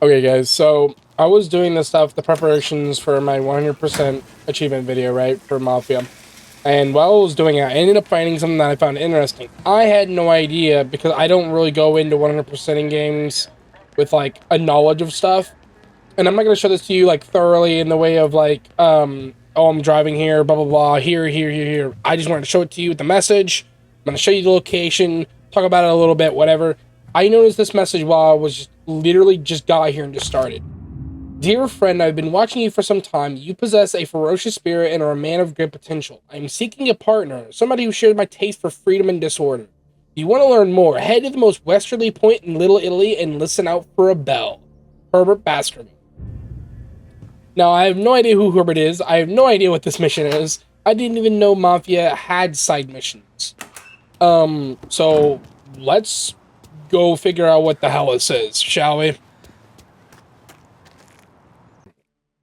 Okay, guys, so I was doing this stuff, the preparations for my 100% achievement video, right, for Mafia. And while I was doing it, I ended up finding something that I found interesting. I had no idea, because I don't really go into 100%ing games with, like, a knowledge of stuff. And I'm not going to show this to you, like, thoroughly in the way of, like, oh, I'm driving here, blah, blah, blah, here. I just wanted to show it to you with the message. I'm going to show you the location, talk about it a little bit, whatever. I noticed this message while I was literally just got here and just started. Dear friend, I've been watching you for some time. You possess a ferocious spirit and are a man of great potential. I am seeking a partner, somebody who shares my taste for freedom and disorder. If you want to learn more, head to the most westerly point in Little Italy and listen out for a bell. Herbert Baskerville. Now, I have no idea who Herbert is. I have no idea what this mission is. I didn't even know Mafia had side missions. So let's go figure out what the hell this is, shall we?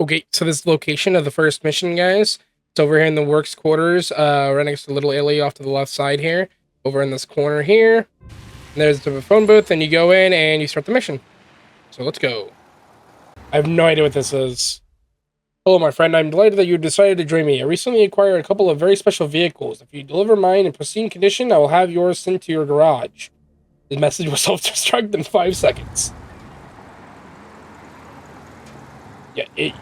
Okay, so this location of the first mission, guys. It's over here in the works quarters, right next to Little Italy off to the left side here. Over in this corner here. And there's the phone booth, and you go in and you start the mission. So let's go. I have no idea what this is. Hello, my friend. I'm delighted that you decided to join me. I recently acquired a couple of very special vehicles. If you deliver mine in pristine condition, I will have yours sent to your garage. The message will self-destruct in 5 seconds. Yeah, you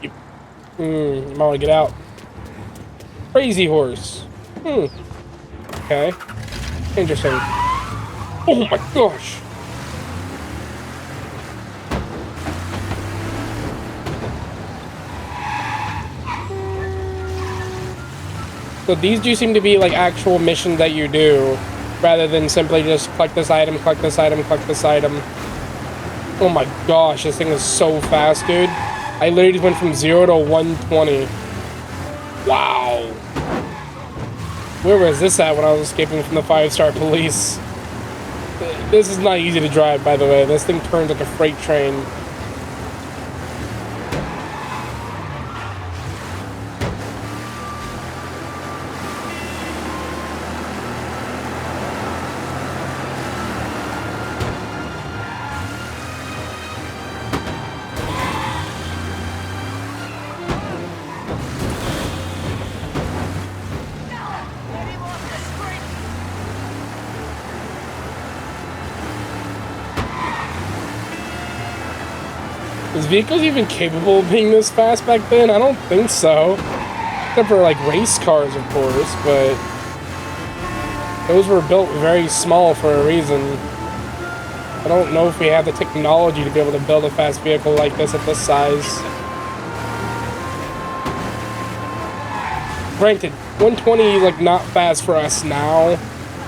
might want to get out. Crazy horse. Okay. Interesting. Oh my gosh. So these do seem to be like actual missions that you do, rather than simply just collect this item, collect this item, collect this item. Oh my gosh, this thing is so fast, dude. I literally just went from 0 to 120. Wow. Where was this at when I was escaping from the 5-star police? This is not easy to drive, by the way. This thing turns like a freight train. Is vehicles even capable of being this fast back then? I don't think so. Except for like race cars, of course, but those were built very small for a reason. I don't know if we have the technology to be able to build a fast vehicle like this at this size. Granted, 120 is like not fast for us now.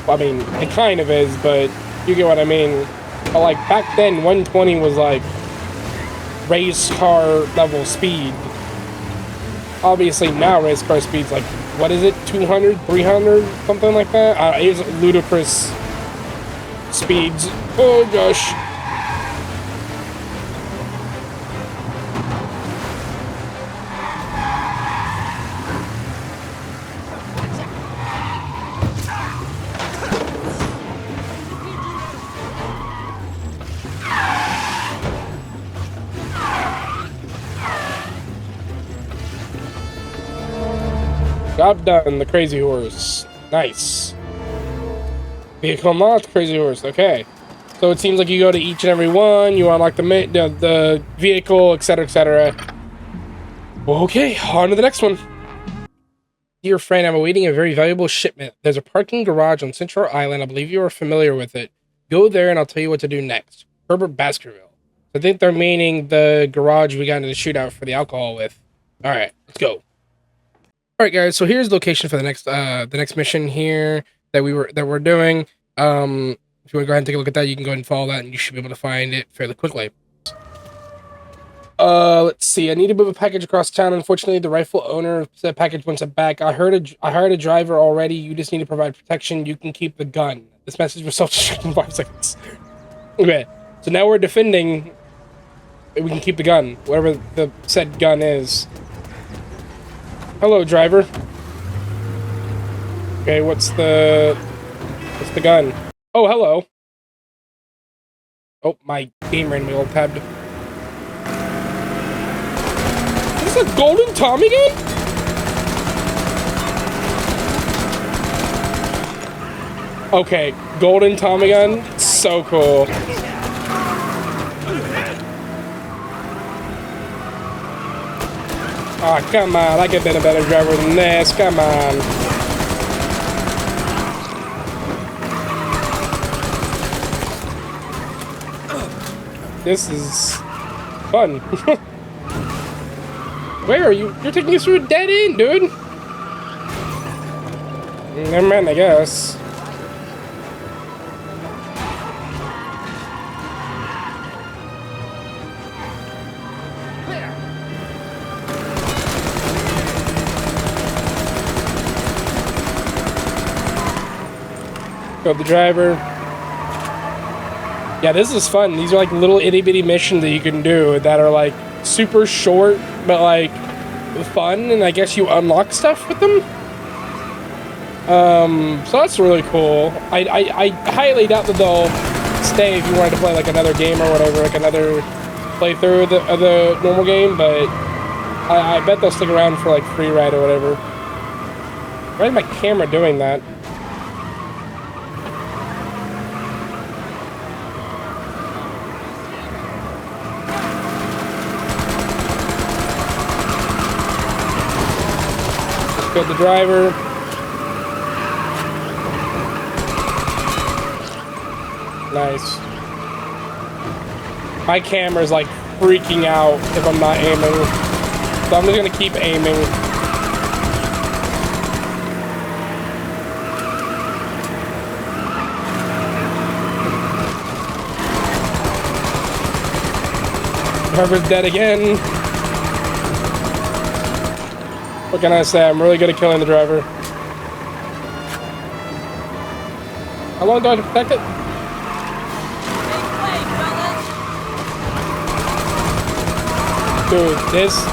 Well, I mean, it kind of is, but you get what I mean. But like back then, 120 was like race car level speed. Obviously now race car speed's like, what is it, 200, 300, something like that? It's ludicrous speeds. Oh gosh. Job done, the crazy horse. Nice. Vehicle unlocked, crazy horse. Okay. So it seems like you go to each and every one, you unlock the vehicle, etc., etc. Okay, on to the next one. Dear friend, I'm awaiting a very valuable shipment. There's a parking garage on Central Island. I believe you are familiar with it. Go there and I'll tell you what to do next. Herbert Baskerville. I think they're meaning the garage we got into the shootout for the alcohol with. Alright, let's go. Alright guys, so here's the location for the next mission here that we're doing. If you want to go ahead and take a look at that, you can go ahead and follow that and you should be able to find it fairly quickly. Let's see. I need to move a package across town. Unfortunately, the rightful owner of the package wants it back. I hired a driver already. You just need to provide protection. You can keep the gun. This message was self-destruct in 5 seconds. Okay, so now we're defending. We can keep the gun, whatever the said gun is. Hello, driver. Okay, what's the gun? Oh, hello. Oh, my game randomly alt-tabbed. It's a golden Tommy gun? Okay, golden Tommy gun, so cool. Oh, come on, I could have been a better driver than this, come on. This is fun. Where are you? You're taking us through a dead end, dude. Never mind, I guess. Go the driver. Yeah, this is fun. These are like little itty bitty missions that you can do that are like super short, but like fun, and I guess you unlock stuff with them. So that's really cool. I highly doubt that they'll stay if you wanted to play like another game or whatever, like another playthrough of the normal game, but I bet they'll stick around for like free ride or whatever. Why is my camera doing that? Killed the driver. Nice. My camera's like freaking out if I'm not aiming. So I'm just gonna keep aiming. Driver's dead again. What can I say? I'm really good at killing the driver. How long do I have to protect it? Dude, this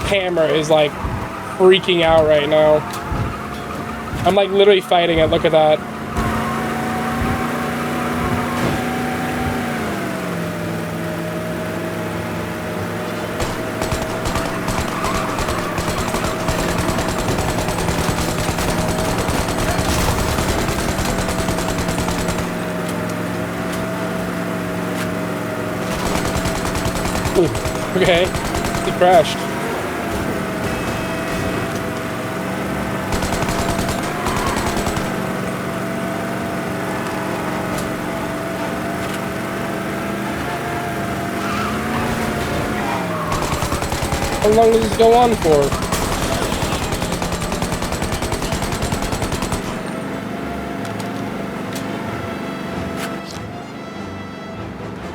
camera is like freaking out right now. I'm like literally fighting it. Look at that. Okay, it crashed. How long does this go on for?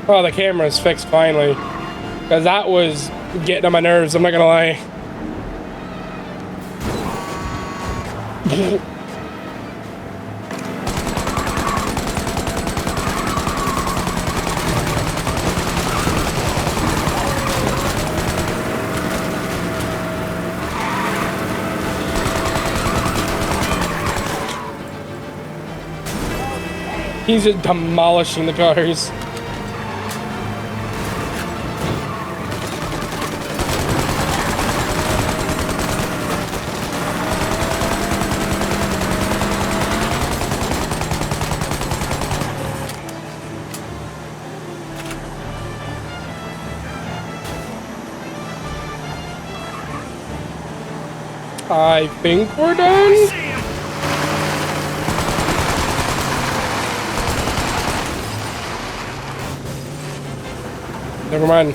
Oh, the camera's fixed finally. Because that was getting on my nerves, I'm not gonna lie. He's just demolishing the cars. I think we're done. Never mind.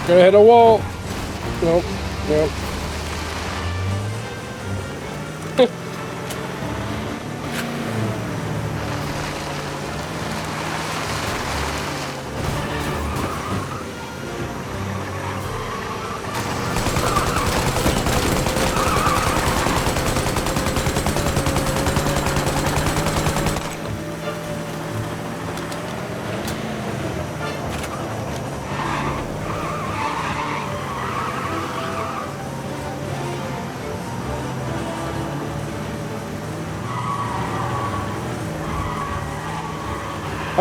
Gonna hit a wall. Nope. Nope.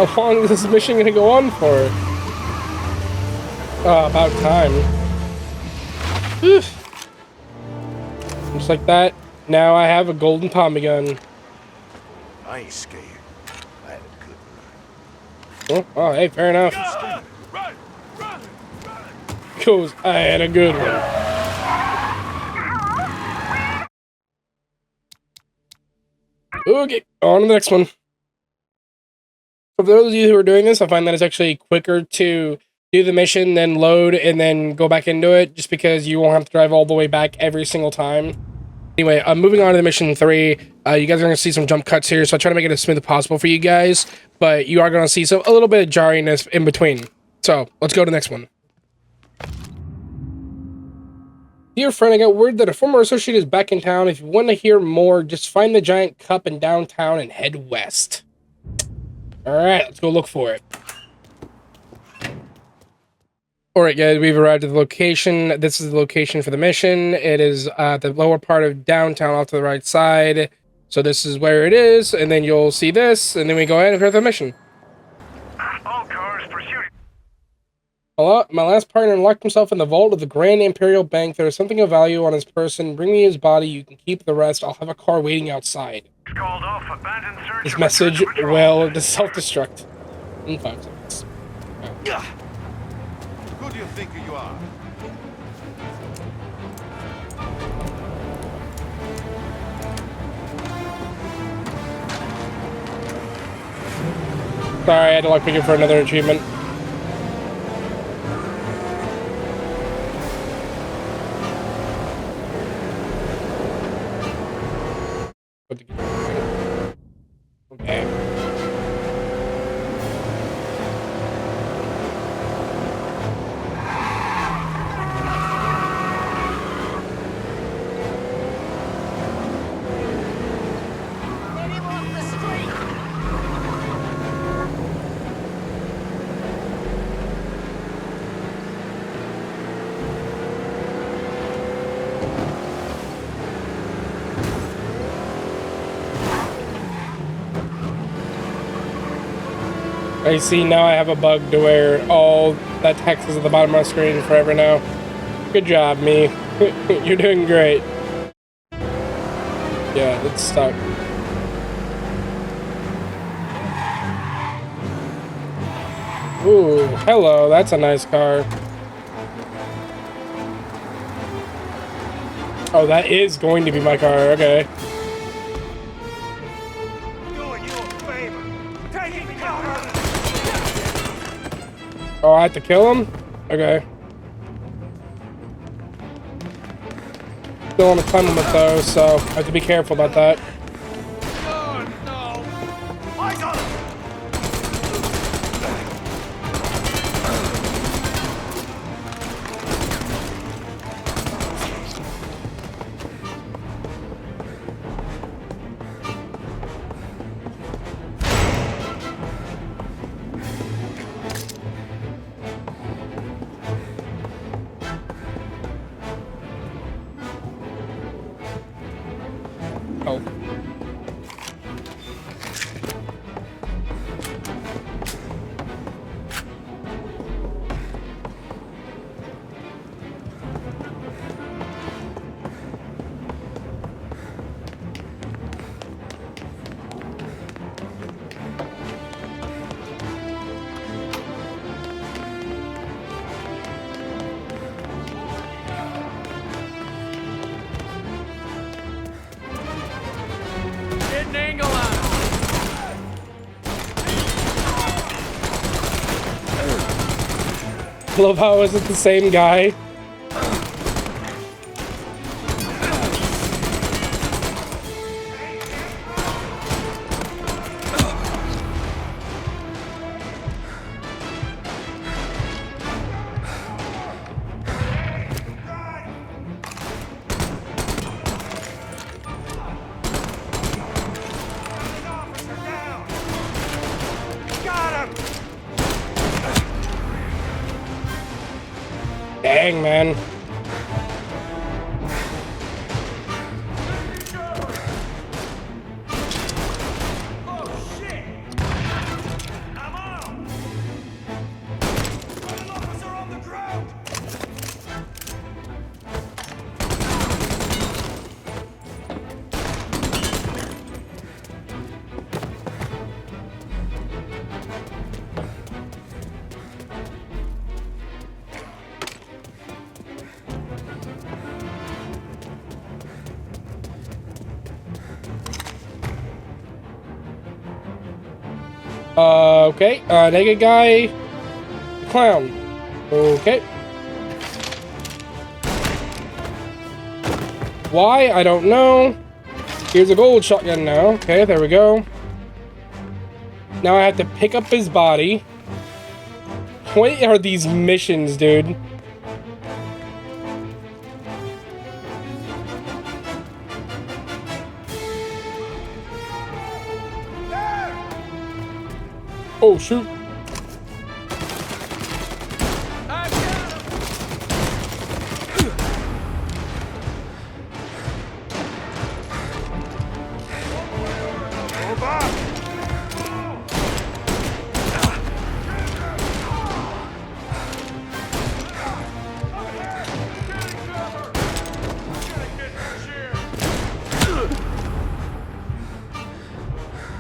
How long is this mission gonna go on for? Oh, about time. Whew. Just like that, now I have a golden Tommy gun. I ain't scared. I had a good one. Oh, hey, fair enough. Run! Goes, I had a good one. Okay, on to the next one. For those of you who are doing this, I find that it's actually quicker to do the mission, then load, and then go back into it, just because you won't have to drive all the way back every single time. Anyway, moving on to the mission 3. You guys are going to see some jump cuts here, so I try to make it as smooth as possible for you guys, but you are going to see a little bit of jarriness in between. So, let's go to the next one. Dear friend, I got word that a former associate is back in town. If you want to hear more, just find the giant cup in downtown and head west. Alright, let's go look for it. Alright guys, we've arrived at the location. This is the location for the mission. It is the lower part of downtown off to the right side. So this is where it is, and then you'll see this, and then we go ahead and start the mission. All cars pursuit. Hello? My last partner locked himself in the vault of the Grand Imperial Bank. There is something of value on his person. Bring me his body. You can keep the rest. I'll have a car waiting outside. Called off abandoned search. This message will self-destruct in 5 seconds. Who do you think you are? Sorry, I had to lock picking for another achievement. Okay. I see now I have a bug to where all that text is at the bottom of my screen forever now. Good job, me. You're doing great. Yeah, it's stuck. Ooh, hello, that's a nice car. Oh, that is going to be my car, okay. Doing you a favor. Taking cover. Oh, I have to kill him? Okay. Still on a time limit though, so I have to be careful about that. Oh, no. I got him. Oh. Get an angle on him. I love how is it the same guy? Got him. Dang, man. Oh shit. I'm Okay. Naked guy. Clown. Okay. Why? I don't know. Here's a gold shotgun now. Okay, there we go. Now I have to pick up his body. What are these missions, dude? Oh, shoot.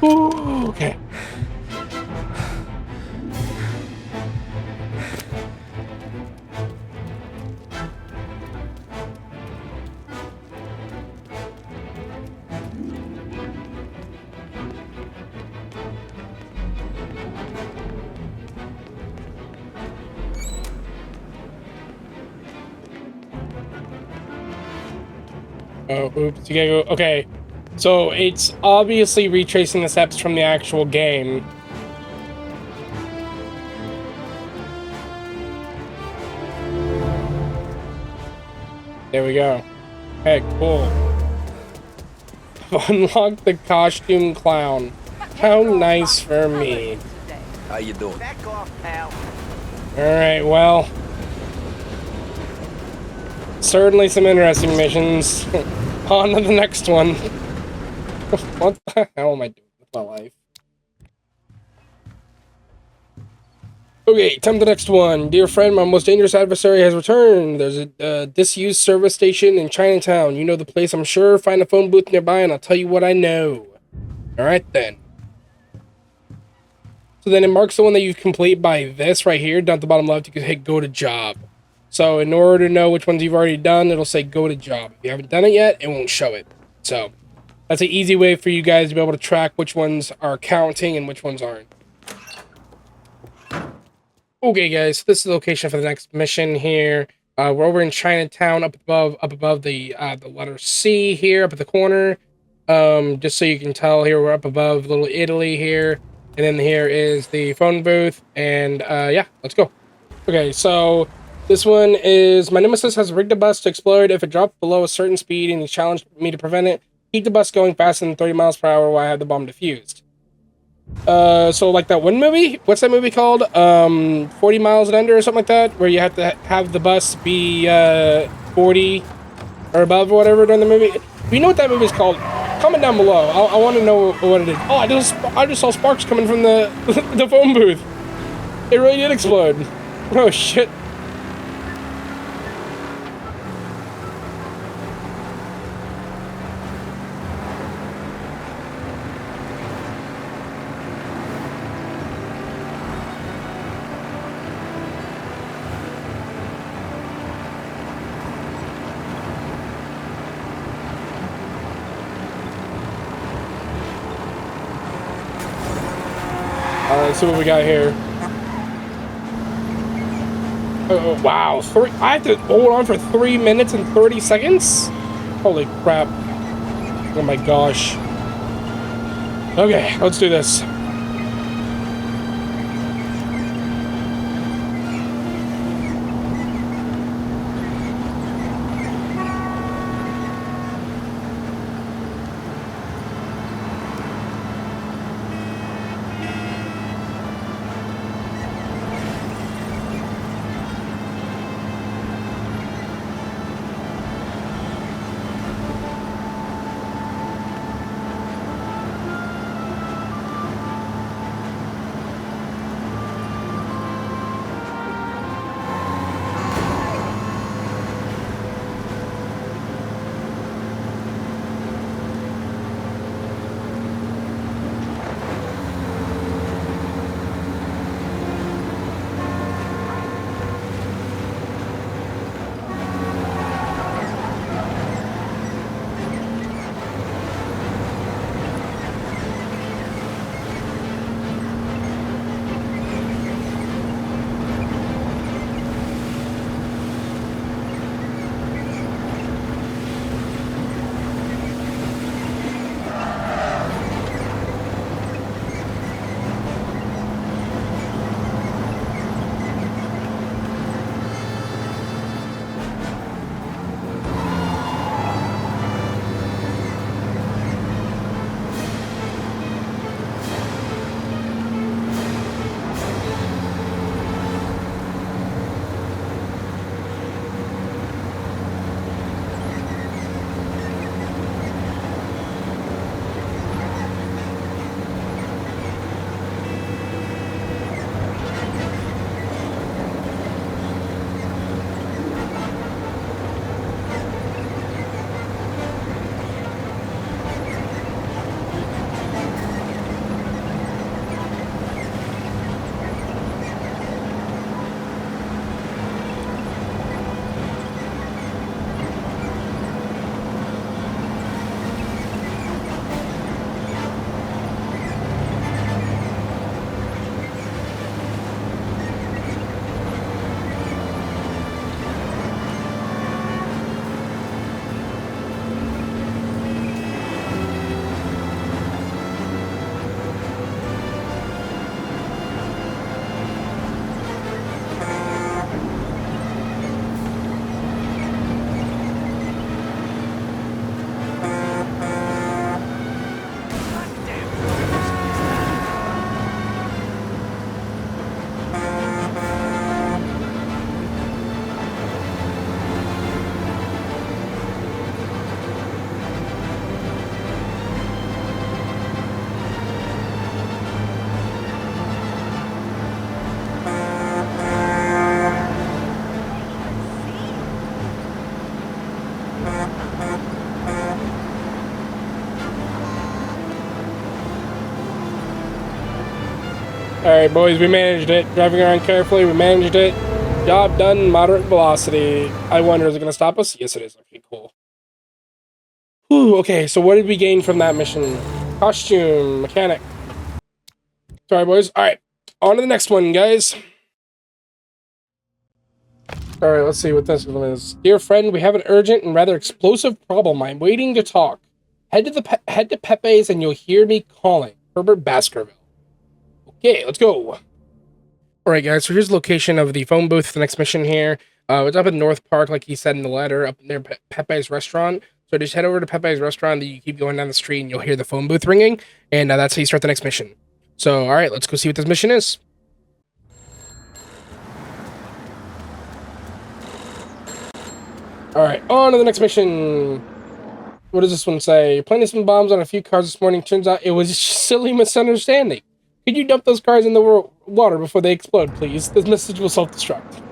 Ooh, okay. Oh, oops. You gotta go. Okay. So it's obviously retracing the steps from the actual game. There we go. Okay, cool. Unlock the costume clown. How nice for me. How you doing? Back off, pal. Alright, well. Certainly some interesting missions. On to the next one. What the hell am I doing with my life? Okay, time for the next one. Dear friend, my most dangerous adversary has returned. There's a disused service station in Chinatown. You know the place, I'm sure. Find a phone booth nearby and I'll tell you what I know. Alright then. So then it marks the one that you complete by this right here. Down at the bottom left, you can hit go to job. So in order to know which ones you've already done, it'll say go to job. If you haven't done it yet, it won't show it. So that's an easy way for you guys to be able to track which ones are counting and which ones aren't. Okay, guys, so this is the location for the next mission here. We're over in Chinatown, up above the letter C here, up at the corner. Just so you can tell, here we're up above Little Italy here, and then here is the phone booth. And yeah, let's go. Okay, so this one is my nemesis has rigged a bus to explode. If it drops below a certain speed and he challenged me to prevent it, keep the bus going faster than 30 miles per hour while I have the bomb defused. So like that one movie, what's that movie called? 40 Miles and Under or something like that, where you have to have the bus be 40 or above or whatever during the movie. If you know what that movie is called, comment down below. I want to know what it is. Oh, I just saw sparks coming from the the phone booth. It really did explode. Oh shit. Alright, see what we got here. Oh, wow. I have to hold on for 3 minutes and 30 seconds? Holy crap. Oh my gosh. Okay, let's do this. Alright, boys, we managed it. Driving around carefully, we managed it. Job done, moderate velocity. I wonder, is it going to stop us? Yes, it is. Okay, cool. Whew, okay, so what did we gain from that mission? Costume, mechanic. Sorry, boys. Alright, on to the next one, guys. Alright, let's see what this one is. Dear friend, we have an urgent and rather explosive problem. I'm waiting to talk. Head to Pepe's and you'll hear me calling. Herbert Baskerville. Okay, let's go. Alright, guys, so here's the location of the phone booth for the next mission here. It's up in North Park, like he said in the letter, up near Pepe's restaurant. So just head over to Pepe's restaurant, you keep going down the street, and you'll hear the phone booth ringing, and that's how you start the next mission. So, alright, let's go see what this mission is. Alright, on to the next mission. What does this one say? Planting some bombs on a few cars this morning. Turns out it was a silly misunderstanding. Could you dump those cars in the water before they explode, please? This message will self-destruct.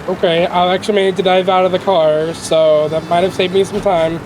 Okay, I actually managed to dive out of the car, so that might have saved me some time.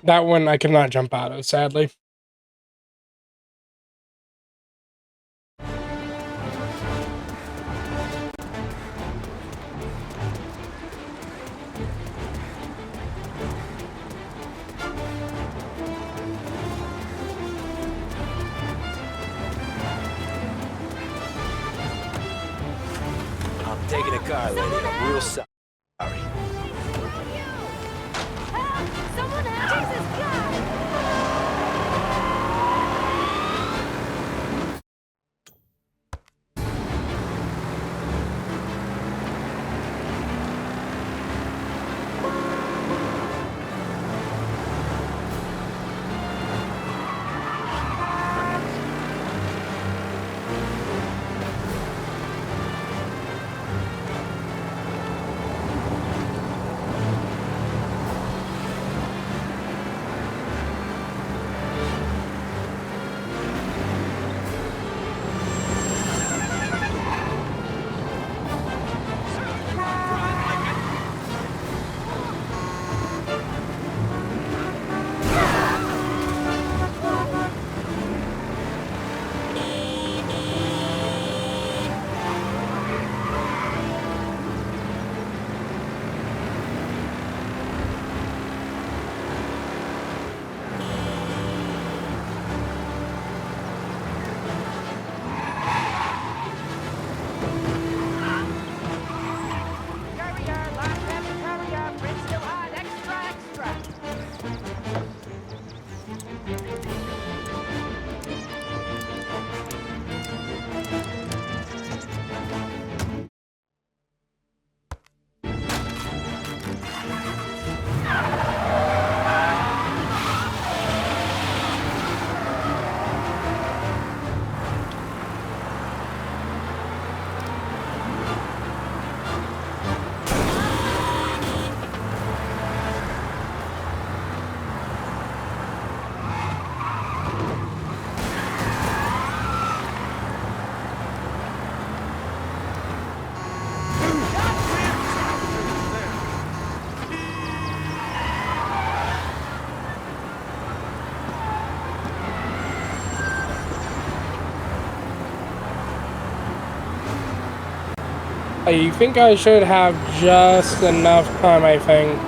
That one I could not jump out of, sadly. I'm taking a car, lady. I'm real sorry. Someone help! Jesus God! I think I should have just enough time, I think.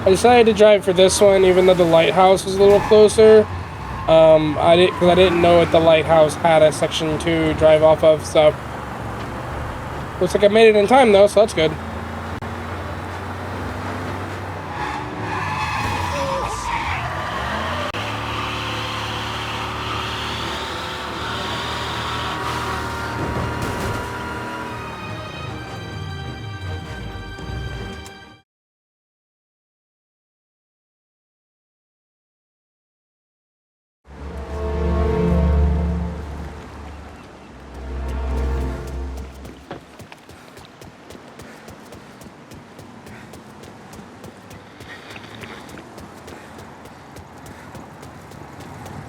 I decided to drive for this one, even though the lighthouse was a little closer. Because I didn't know if the lighthouse had a section to drive off of, so. Looks like I made it in time, though, so that's good.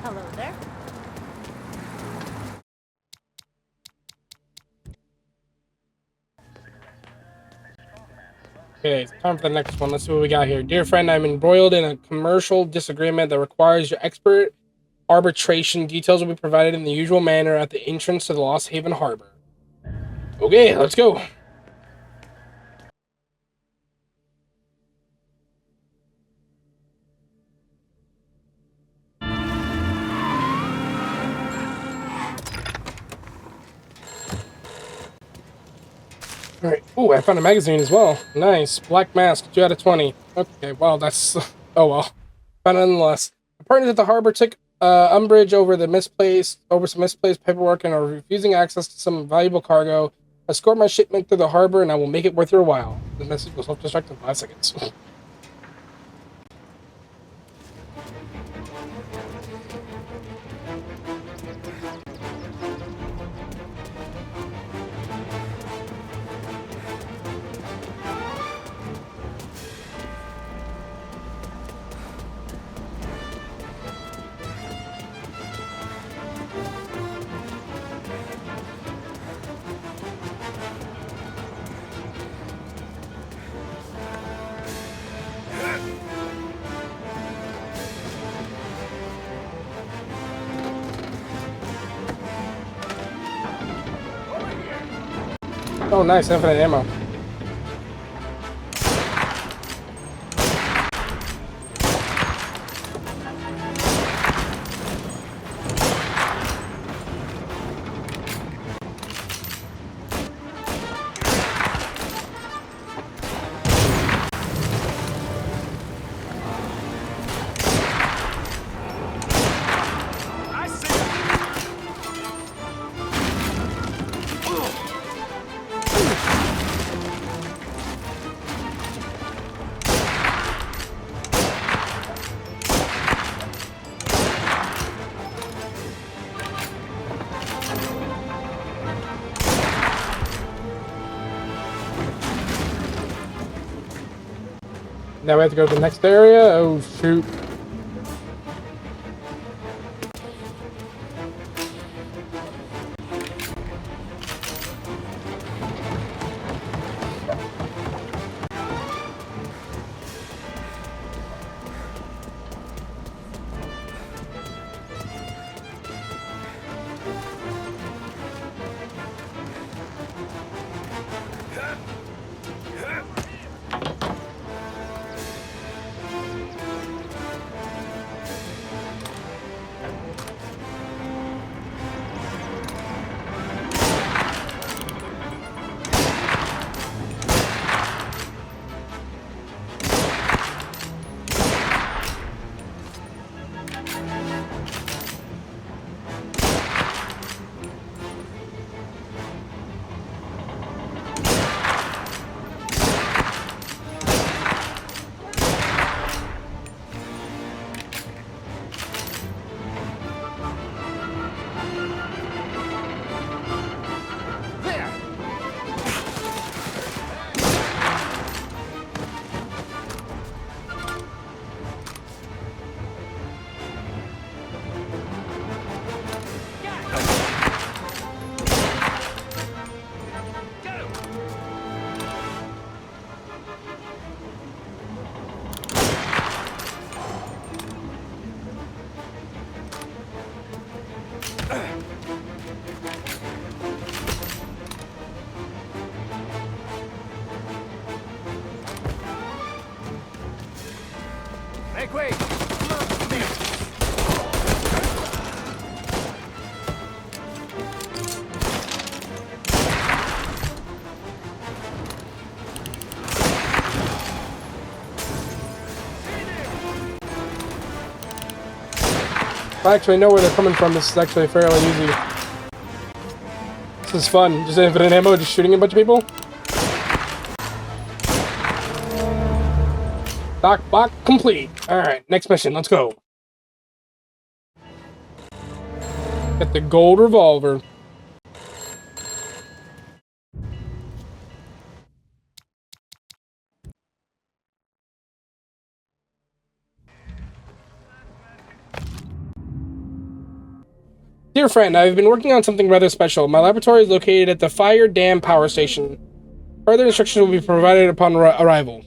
Hello there. Okay, it's time for the next one. Let's see what we got here. Dear friend, I'm embroiled in a commercial disagreement that requires your expert arbitration. Details will be provided in the usual manner at the entrance to the Lost Haven Harbor. Okay, let's go. Alright. Oh, I found a magazine as well. Nice. Black Mask, 2 out of 20. Okay, well, that's... Oh, well. But nonetheless. The partners at the harbor took umbrage over some misplaced paperwork and are refusing access to some valuable cargo. Escort my shipment through the harbor and I will make it worth your while. The message will self-destruct in 5 seconds. Oh, nice, infinite ammo. Now we have to go to the next area. Oh, shoot. Make way! I actually know where they're coming from. This is actually fairly easy. This is fun. Just infinite ammo, just shooting a bunch of people. Dock block complete. Alright, next mission. Let's go. Get the gold revolver. Dear friend, I've been working on something rather special. My laboratory is located at the Fire Dam Power Station. Further instructions will be provided upon arrival.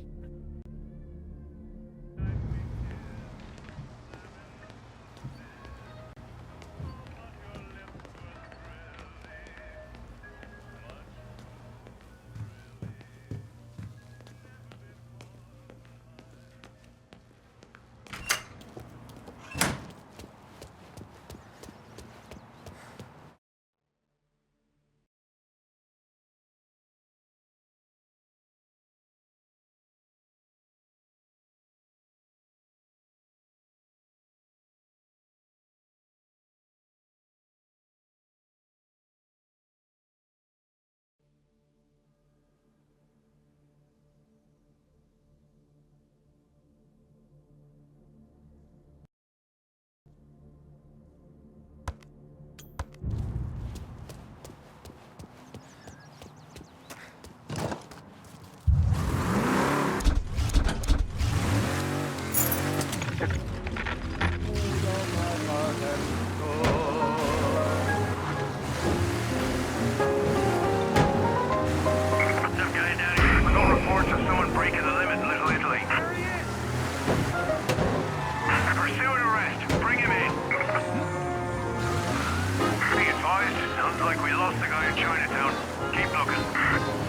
Sounds like we lost the guy in Chinatown. Keep looking.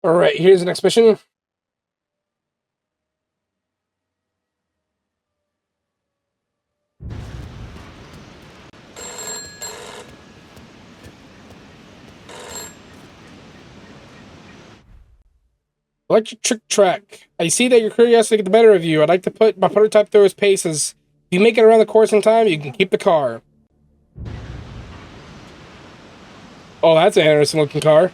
All right, here's the next mission. Electric trick track. I see that your curiosity get the better of you. I'd like to put my prototype through its paces. If you make it around the course in time, you can keep the car. Oh, that's an interesting looking car.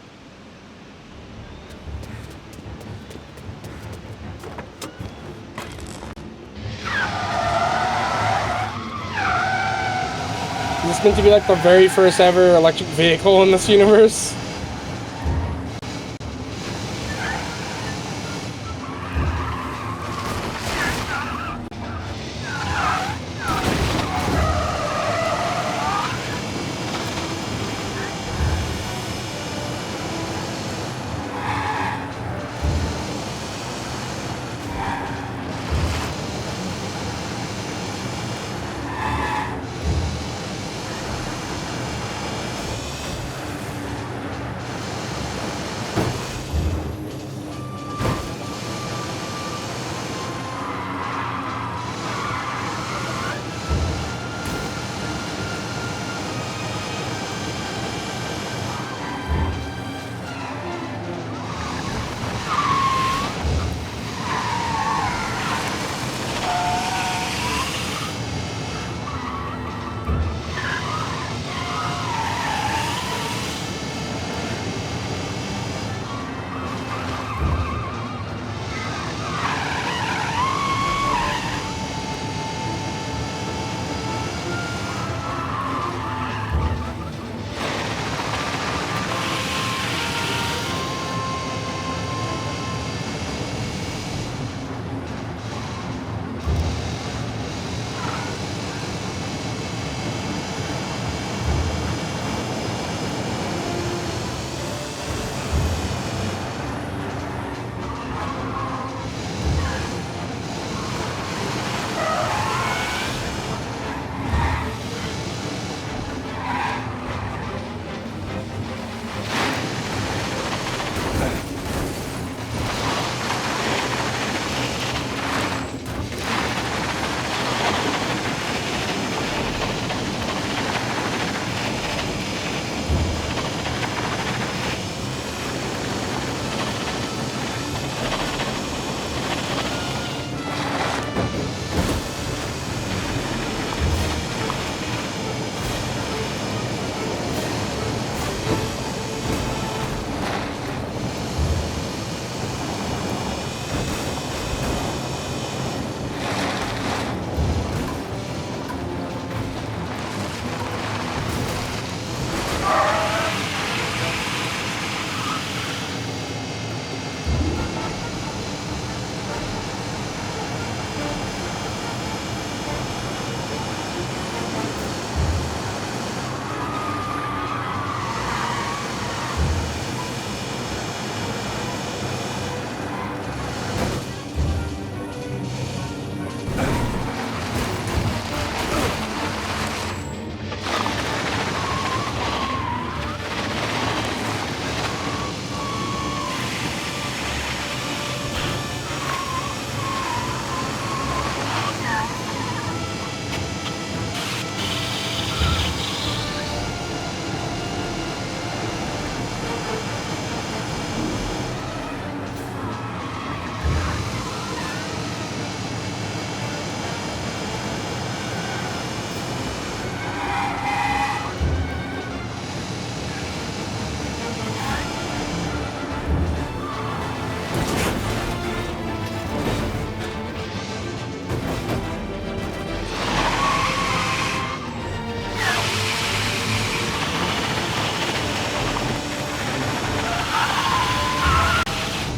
Is this meant to be like the very first ever electric vehicle in this universe?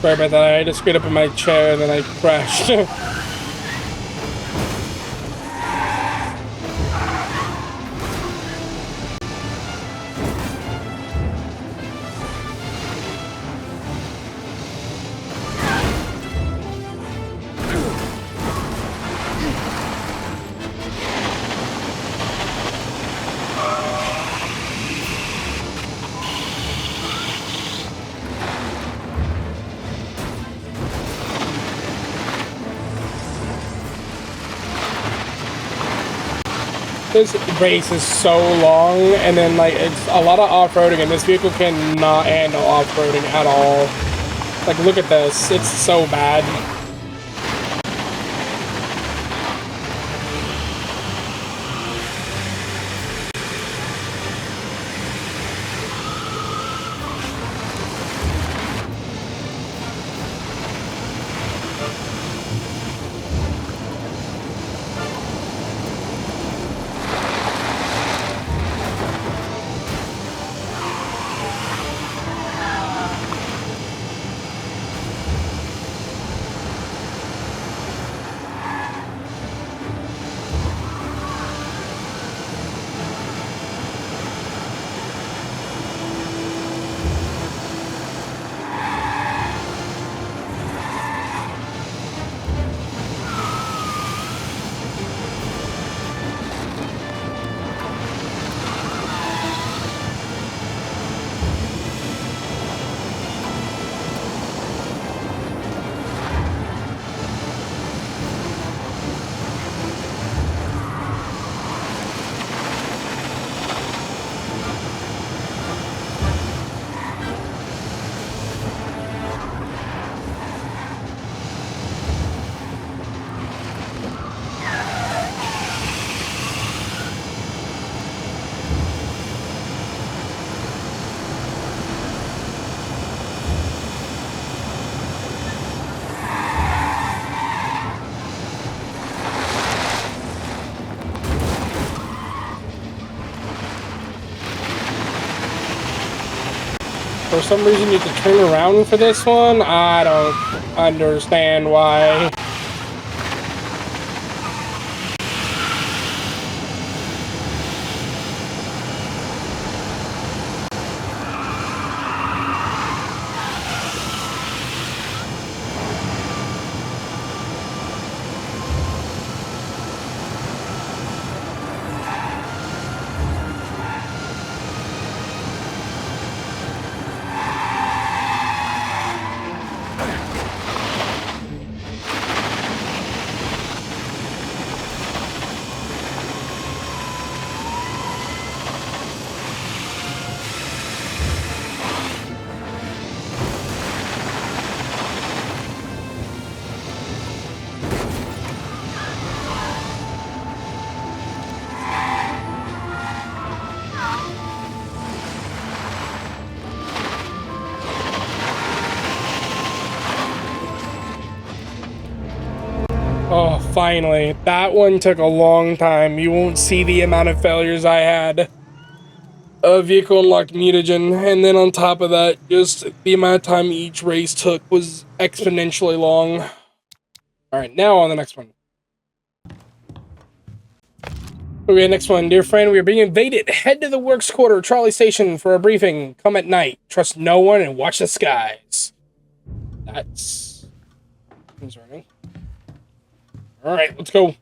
Sorry about that. I just screwed up in my chair and then I crashed. This race is so long, and then like it's a lot of off-roading, and this vehicle cannot handle off-roading at all. Like, look at this, it's so bad. For some reason you have to turn around for this one. I don't understand why. Oh, finally. That one took a long time. You won't see the amount of failures I had. A vehicle unlocked mutagen, and then on top of that, just the amount of time each race took was exponentially long. Alright, now on the next one. Okay, next one. Dear friend, we are being invaded. Head to the works quarter trolley station for a briefing. Come at night. Trust no one and watch the skies. That's concerning. Alright, let's go.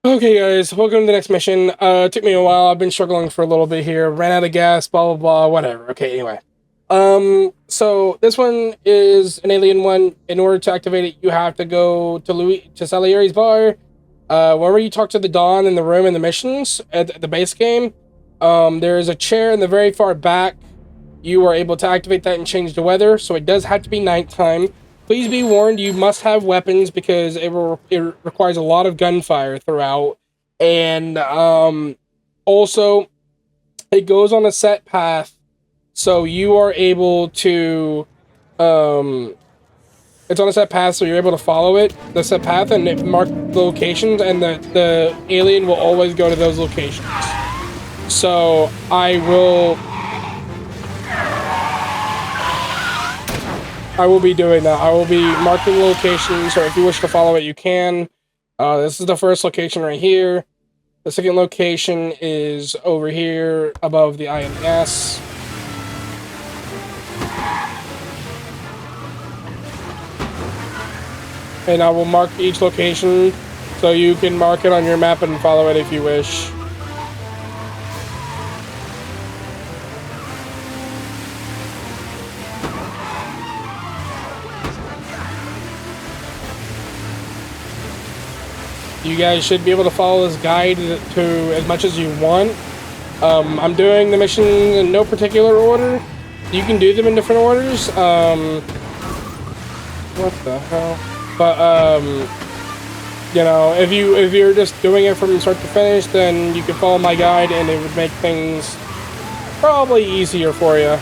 Okay guys, welcome to the next mission. It took me a while. I've been struggling for a little bit here. Ran out of gas, blah blah blah, whatever. Okay, anyway. So this one is an alien one. In order to activate it, you have to go to Salieri's bar. Whenever you talk to the Dawn in the room in the missions at the base game, there is a chair in the very far back. You are able to activate that and change the weather, so it does have to be nighttime. Please be warned, you must have weapons because it requires a lot of gunfire throughout. And also, it goes on a set path, so you are able to... it's on a set path, so you're able to follow it, the set path, and it marks the locations, and the alien will always go to those locations. So, I will be doing that. I will be marking locations, so if you wish to follow it, you can. This is the first location right here. The second location is over here above the INS. And I will mark each location, so you can mark it on your map and follow it if you wish. You guys should be able to follow this guide to as much as you want. I'm doing the mission in no particular order. You can do them in different orders. What the hell? But you know, if you're just doing it from start to finish, then you can follow my guide, and it would make things probably easier for you.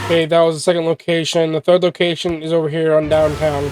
Okay, that was the second location. The third location is over here on downtown.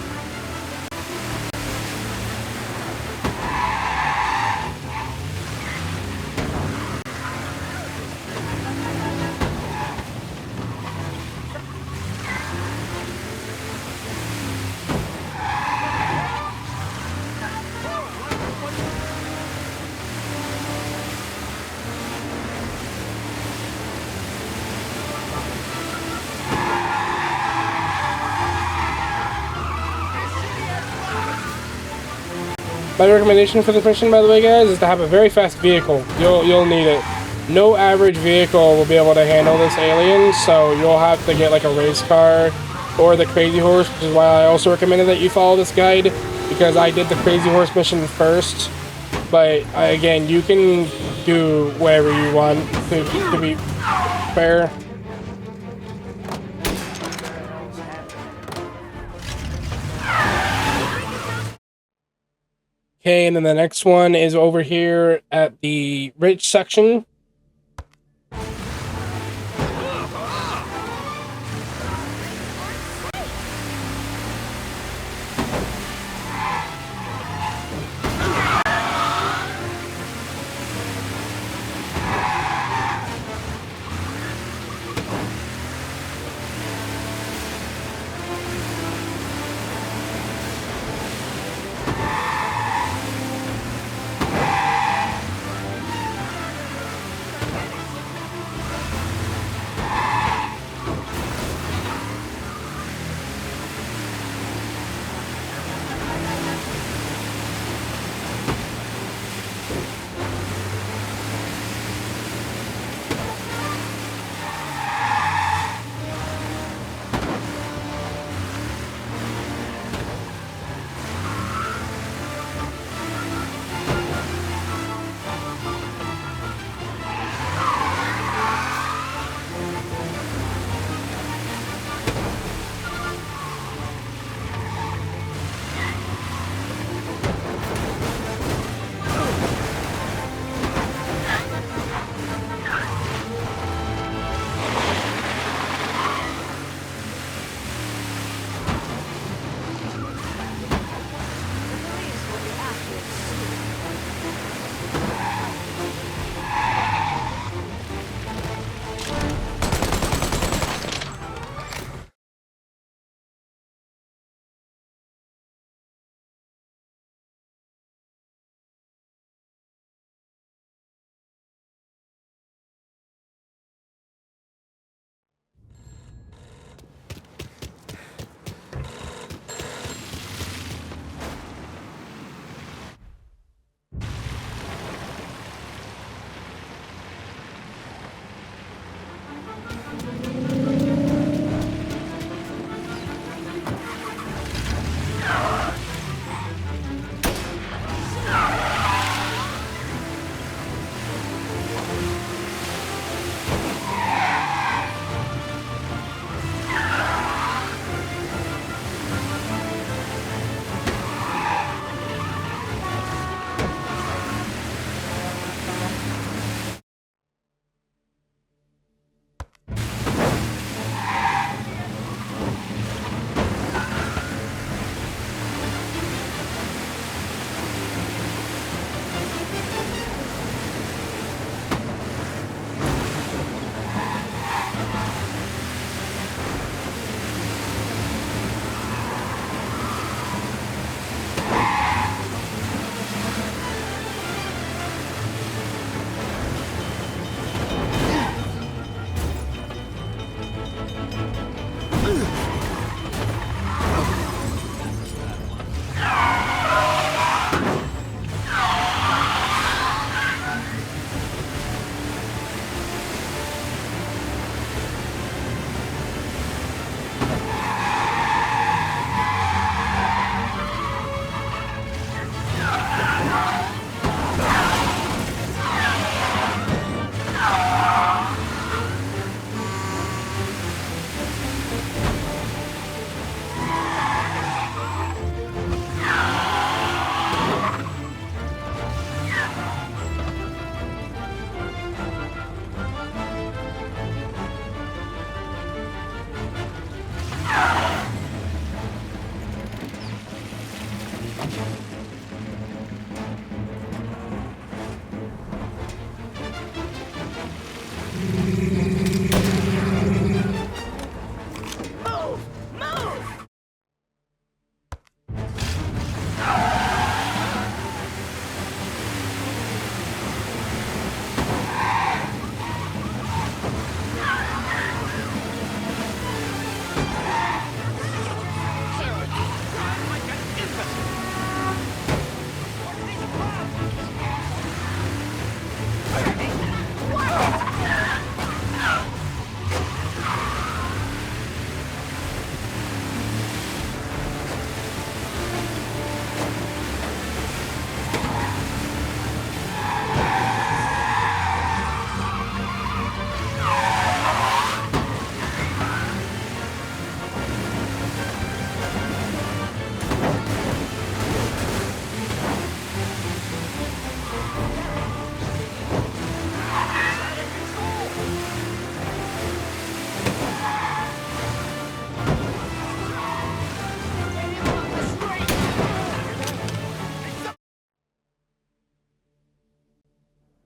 My recommendation for this mission, by the way, guys, is to have a very fast vehicle. You'll need it. No average vehicle will be able to handle this alien, so you'll have to get like a race car or the Crazy Horse, which is why I also recommended that you follow this guide, because I did the Crazy Horse mission first. But again, you can do whatever you want to be fair. Okay, and then the next one is over here at the rich section.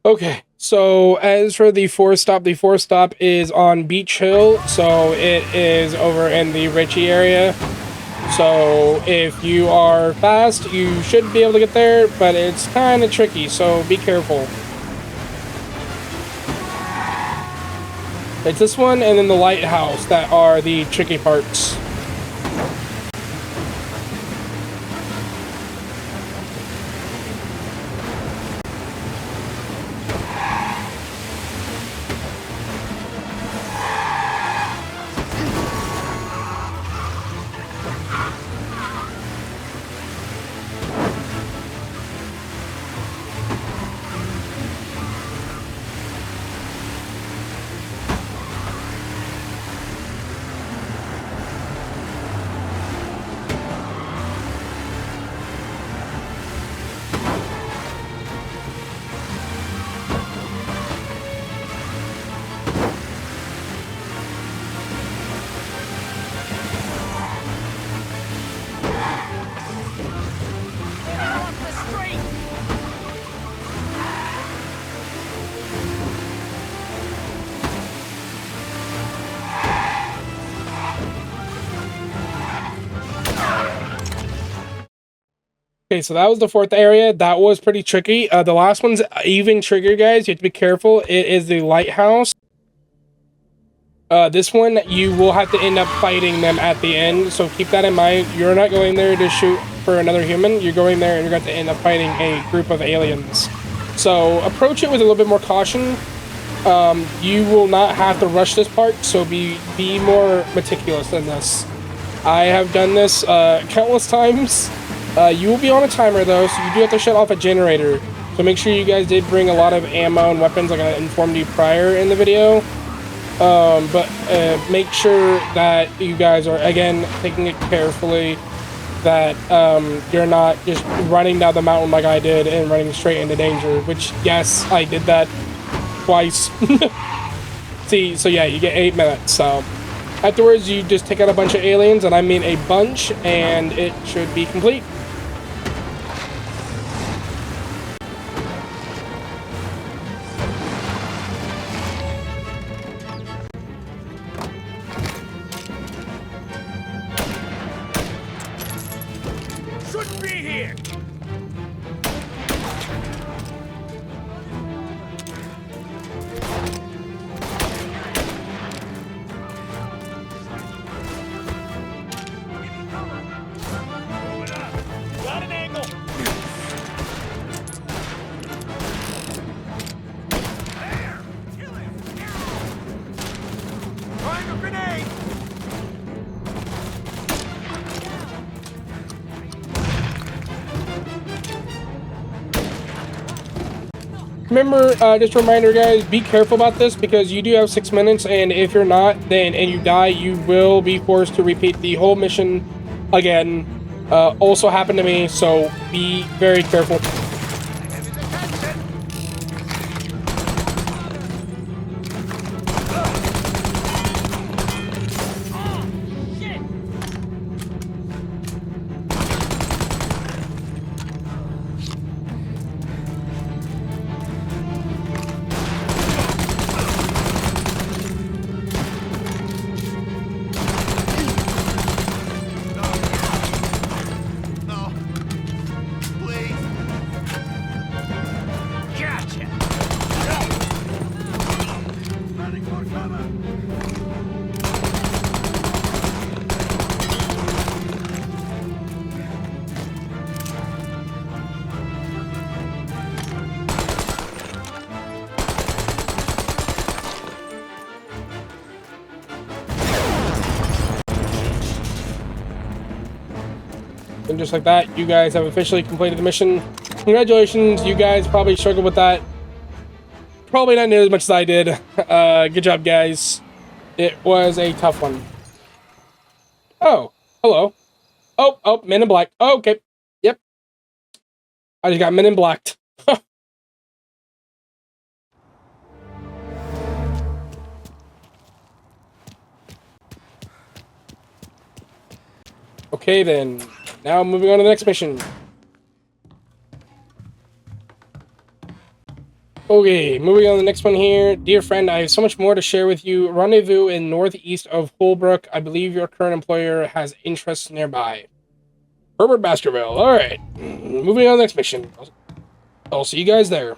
Okay, so as for the fourth stop is on Beach Hill, so it is over in the Ritchie area. So if you are fast, you should be able to get there, but it's kind of tricky, so be careful. It's this one and then the lighthouse that are the tricky parts. Okay, so that was the fourth area. That was pretty tricky. The last one's even trigger, guys. You have to be careful. It is the lighthouse. This one, you will have to end up fighting them at the end, so keep that in mind. You're not going there to shoot for another human. You're going there and you're going to end up fighting a group of aliens. So approach it with a little bit more caution. You will not have to rush this part, so be more meticulous than this. I have done this countless times. You will be on a timer though, so you do have to shut off a generator. So make sure you guys did bring a lot of ammo and weapons like I informed you prior in the video. But make sure that you guys are, again, taking it carefully, that you're not just running down the mountain like I did and running straight into danger, which, yes, I did that twice. See, so yeah, you get 8 minutes, so afterwards you just take out a bunch of aliens, and I mean a bunch, and it should be complete. Shouldn't be here! Got an angle! There! Kill him! Throwing a grenade! Remember, just a reminder, guys, be careful about this because you do have 6 minutes, and if you're not, then and you die, you will be forced to repeat the whole mission again. Also happened to me, so be very careful. And just like that, you guys have officially completed the mission. Congratulations, you guys probably struggled with that. Probably not near as much as I did. Good job, guys. It was a tough one. Oh, hello. Oh, Men in Black. Oh, okay. Yep. I just got Men in Blacked. Okay, then. Now moving on to the next mission. Okay, moving on to the next one here. Dear friend, I have so much more to share with you. Rendezvous in northeast of Holbrook. I believe your current employer has interests nearby. Herbert Baskerville. Alright. Moving on to the next mission. I'll see you guys there.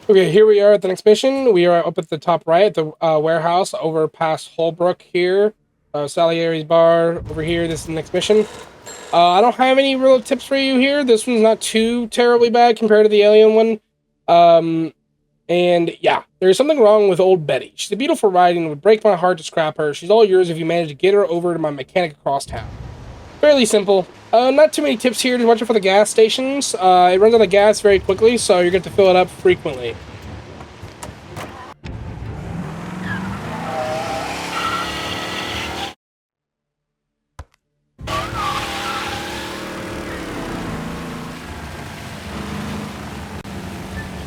Okay, here we are at the next mission. We are up at the top right at the warehouse over past Holbrook here. Salieri's bar over here. This is the next mission. I don't have any real tips for you here. This one's not too terribly bad compared to the alien one. And yeah, there's something wrong with old Betty. She's a beautiful ride and it would break my heart to scrap her. She's all yours if you manage to get her over to my mechanic across town. Fairly simple. Not too many tips here. Just watch out for the gas stations. It runs out of gas very quickly, so you're going to fill it up frequently.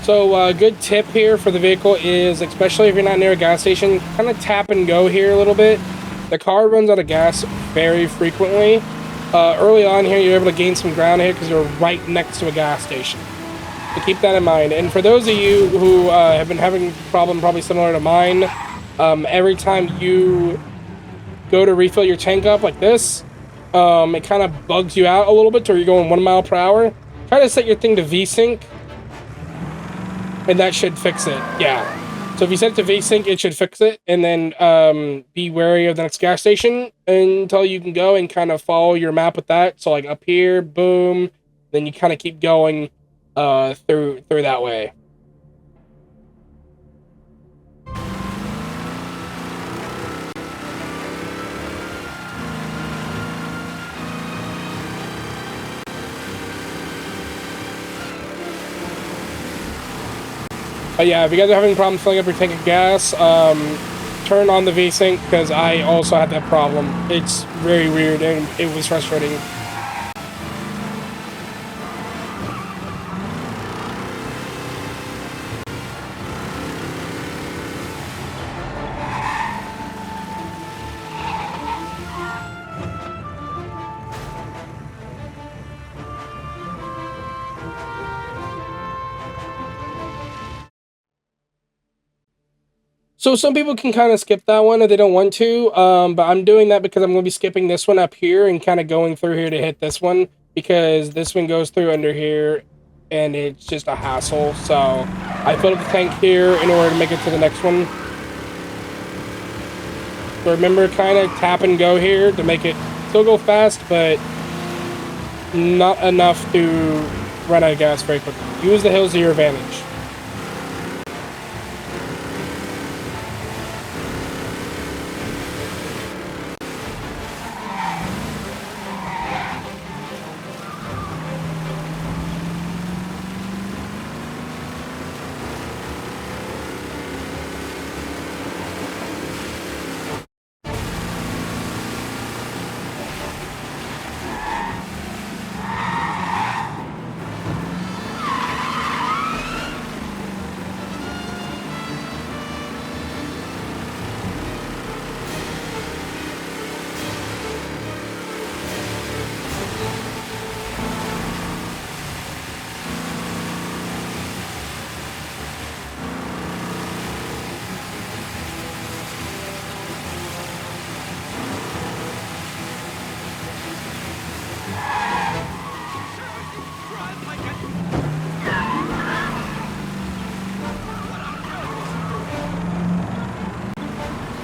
So a good tip here for the vehicle is, especially if you're not near a gas station, kind of tap and go here a little bit. The car runs out of gas very frequently. Early on here, you're able to gain some ground here because you're right next to a gas station. So keep that in mind. And for those of you who have been having a problem probably similar to mine, every time you go to refill your tank up like this, it kind of bugs you out a little bit, or you're going 1 mile per hour. Try to set your thing to VSync. And that should fix it, yeah. So if you set it to VSync, it should fix it. And then be wary of the next gas station until you can go and kind of follow your map with that. So like up here, boom. Then you kind of keep going through that way. But yeah, if you guys are having problems filling up your tank of gas, turn on the VSync, because I also had that problem. It's very weird and it was frustrating. So some people can kind of skip that one if they don't want to, but I'm doing that because I'm going to be skipping this one up here and kind of going through here to hit this one, because this one goes through under here and it's just a hassle. So I filled up the tank here in order to make it to the next one. So remember, kind of tap and go here to make it still go fast, but not enough to run out of gas very quickly. Use the hills to your advantage.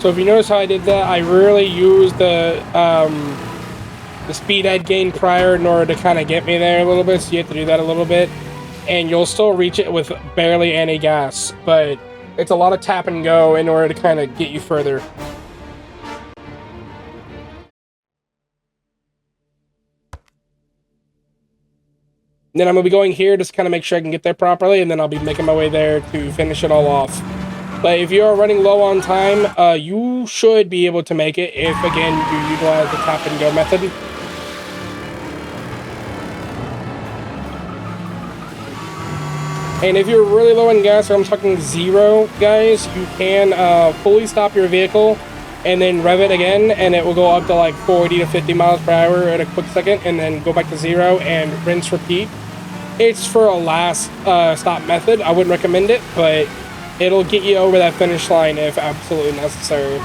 So if you notice how I did that, I really used the the speed I'd gained prior in order to kind of get me there a little bit, so you have to do that a little bit. And you'll still reach it with barely any gas, but it's a lot of tap and go in order to kind of get you further. Then I'm going to be going here just kind of make sure I can get there properly, and then I'll be making my way there to finish it all off. But if you are running low on time, you should be able to make it if, again, you utilize the tap and go method. And if you're really low on gas, or I'm talking zero, guys, you can fully stop your vehicle and then rev it again, and it will go up to like 40 to 50 miles per hour in a quick second, and then go back to zero and rinse, repeat. It's for a last stop method. I wouldn't recommend it, but it'll get you over that finish line if absolutely necessary.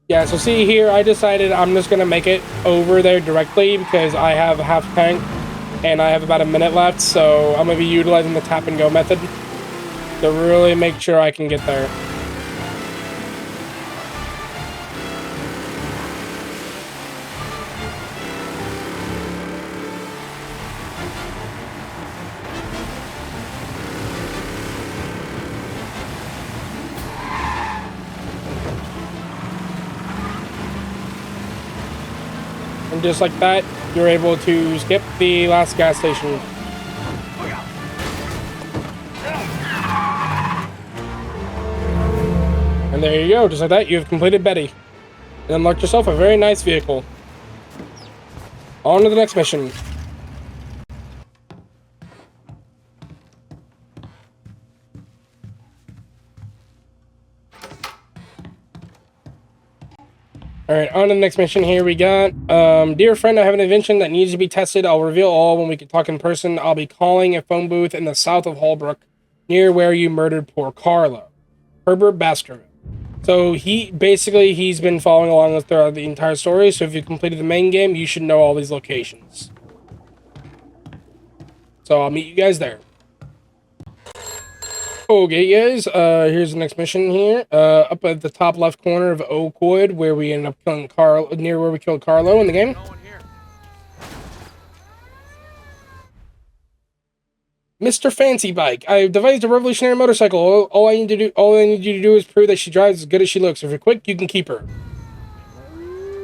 Yeah, so see here, I decided I'm just going to make it over there directly because I have a half tank and I have about a minute left, so I'm going to be utilizing the tap and go method to really make sure I can get there. And just like that, you're able to skip the last gas station. And there you go, just like that, you have completed Betty. And unlocked yourself a very nice vehicle. On to the next mission. Alright, on to the next mission here we got. Dear friend, I have an invention that needs to be tested. I'll reveal all when we can talk in person. I'll be calling a phone booth in the south of Holbrook, near where you murdered poor Carlo. Herbert Baskerville. So he's been following along with throughout the entire story, so if you completed the main game, you should know all these locations. So I'll meet you guys there. Okay, guys, here's the next mission here. Up at the top left corner of Oakwood, where we ended up killing Carlo, near where we killed Carlo in the game. Mr. Fancy Bike. I've devised a revolutionary motorcycle. All I need you to do is prove that she drives as good as she looks. If you're quick, you can keep her.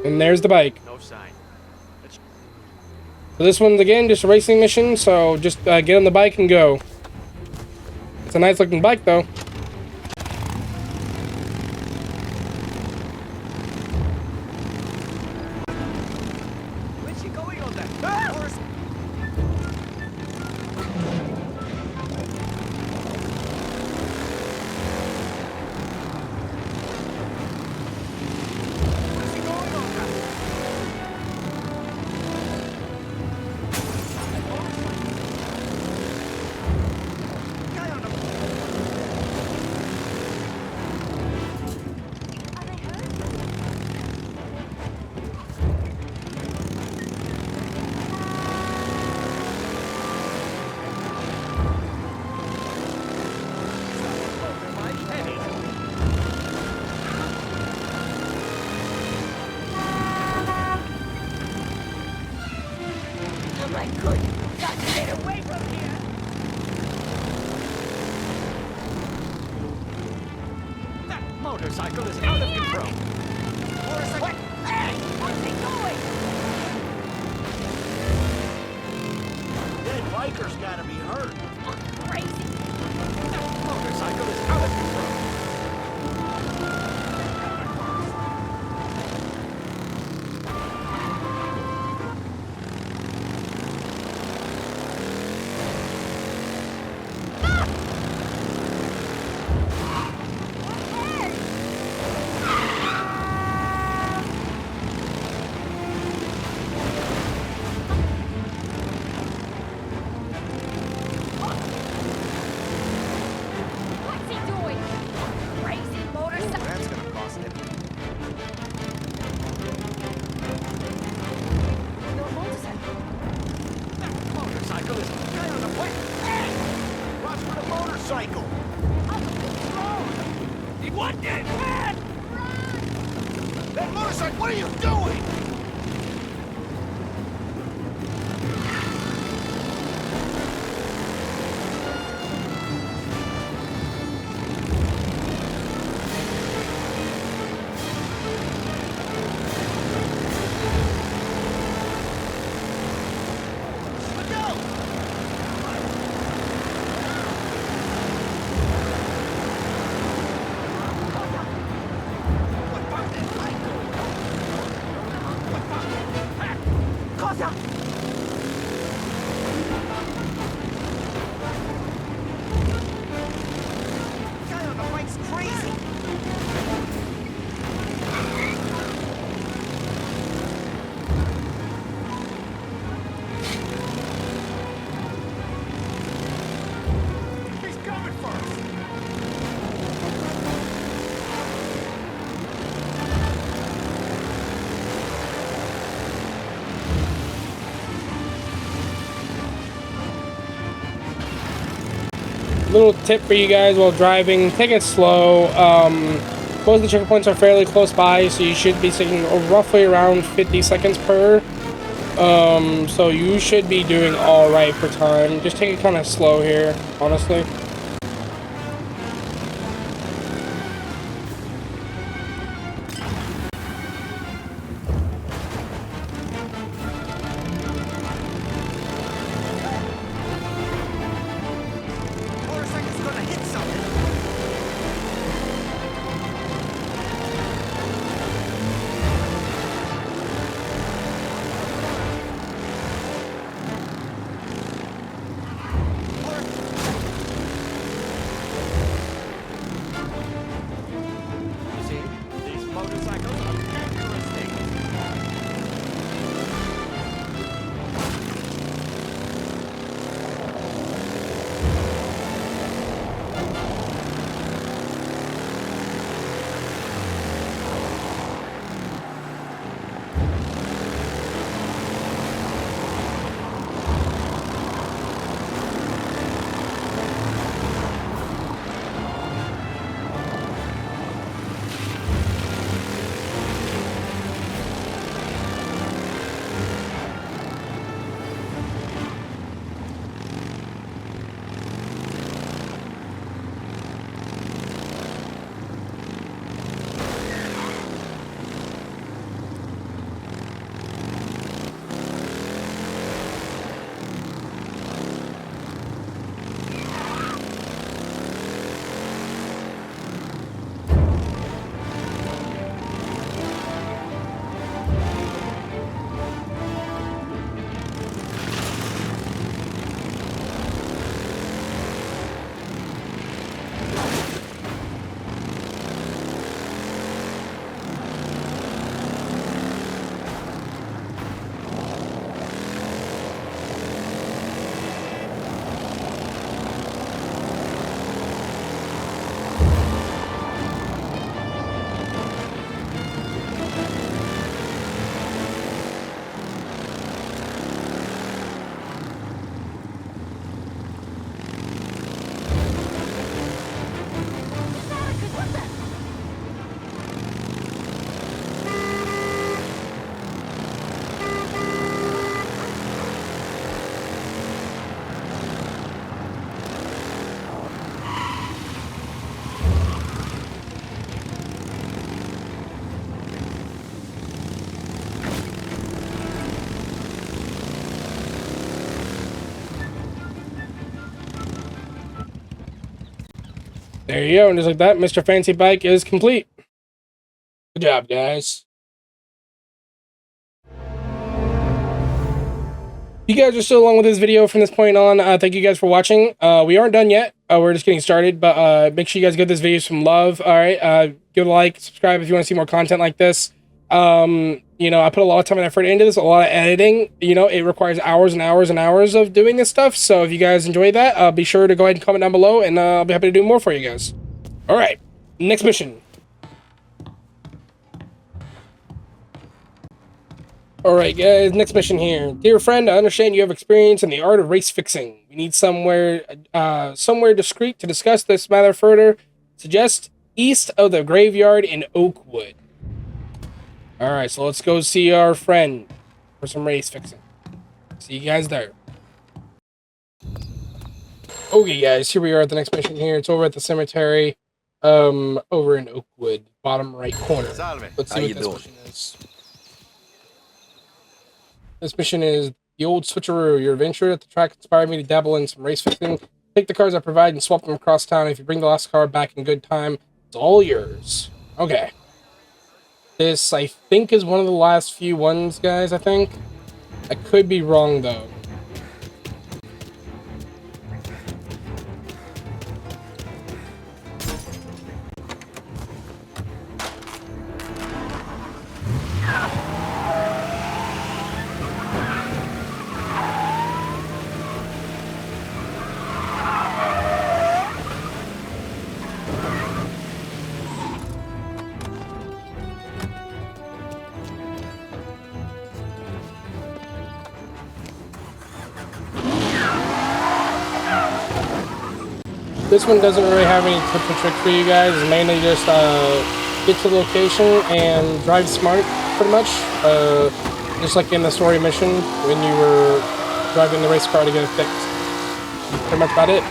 And there's the bike. No sign. So this one's, again, just a racing mission, so just get on the bike and go. It's a nice looking bike, though. Where's she going on that horse? Where's she going on that? Guy on the Are they hurt? Oh my goodness! Got to get away from here! That motorcycle is out of control. What? Hey! Where's he going? Dead biker's gotta be hurt. Crazy! That motorcycle is out of control. What's he doing? That motorcycle, what are you doing? Little tip for you guys while driving: take it slow. Most of the checkpoints are fairly close by, so you should be sitting roughly around 50 seconds per. So you should be doing all right for time. Just take it kind of slow here, honestly. There you go, and just like that, Mr. Fancy Bike is complete. Good job, guys. You guys are still along with this video from this point on. Thank you guys for watching. We aren't done yet. We're just getting started, but make sure you guys give this video some love. All right, give it a like, subscribe if you want to see more content like this. You know, I put a lot of time and effort into this, a lot of editing. You know, it requires hours and hours and hours of doing this stuff. So if you guys enjoy that, be sure to go ahead and comment down below, and I'll be happy to do more for you guys. All right, next mission. Alright guys, next mission here. Dear friend, I understand you have experience in the art of race fixing. We need somewhere discreet to discuss this matter further. Suggest east of the graveyard in Oakwood. Alright, so let's go see our friend for some race fixing. See you guys there. Okay, guys, here we are at the next mission here. It's over at the cemetery, over in Oakwood, bottom right corner. Salve. Let's How see you what this doing? mission is. This mission is the Old Switcheroo. Your adventure at the track inspired me to dabble in some race fixing. Take the cars I provide and swap them across town. If you bring the last car back in good time, it's all yours. Okay. This, I think, is one of the last few ones, guys, I think. I could be wrong, though. This one doesn't really have any tips and tricks for you guys. It's mainly just get to the location and drive smart, pretty much. Just like in the story mission when you were driving the race car to get it fixed. Pretty much about it.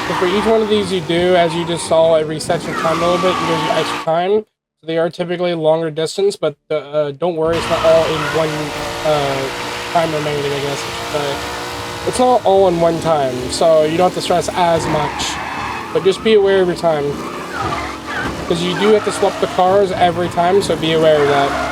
So for each one of these you do, as you just saw, it resets your time a little bit and gives you extra time. So they are typically longer distance, but don't worry, it's not all in one time remaining, I guess I should say. It's not all in one time, so you don't have to stress as much. But just be aware of your time. Because you do have to swap the cars every time, so be aware of that.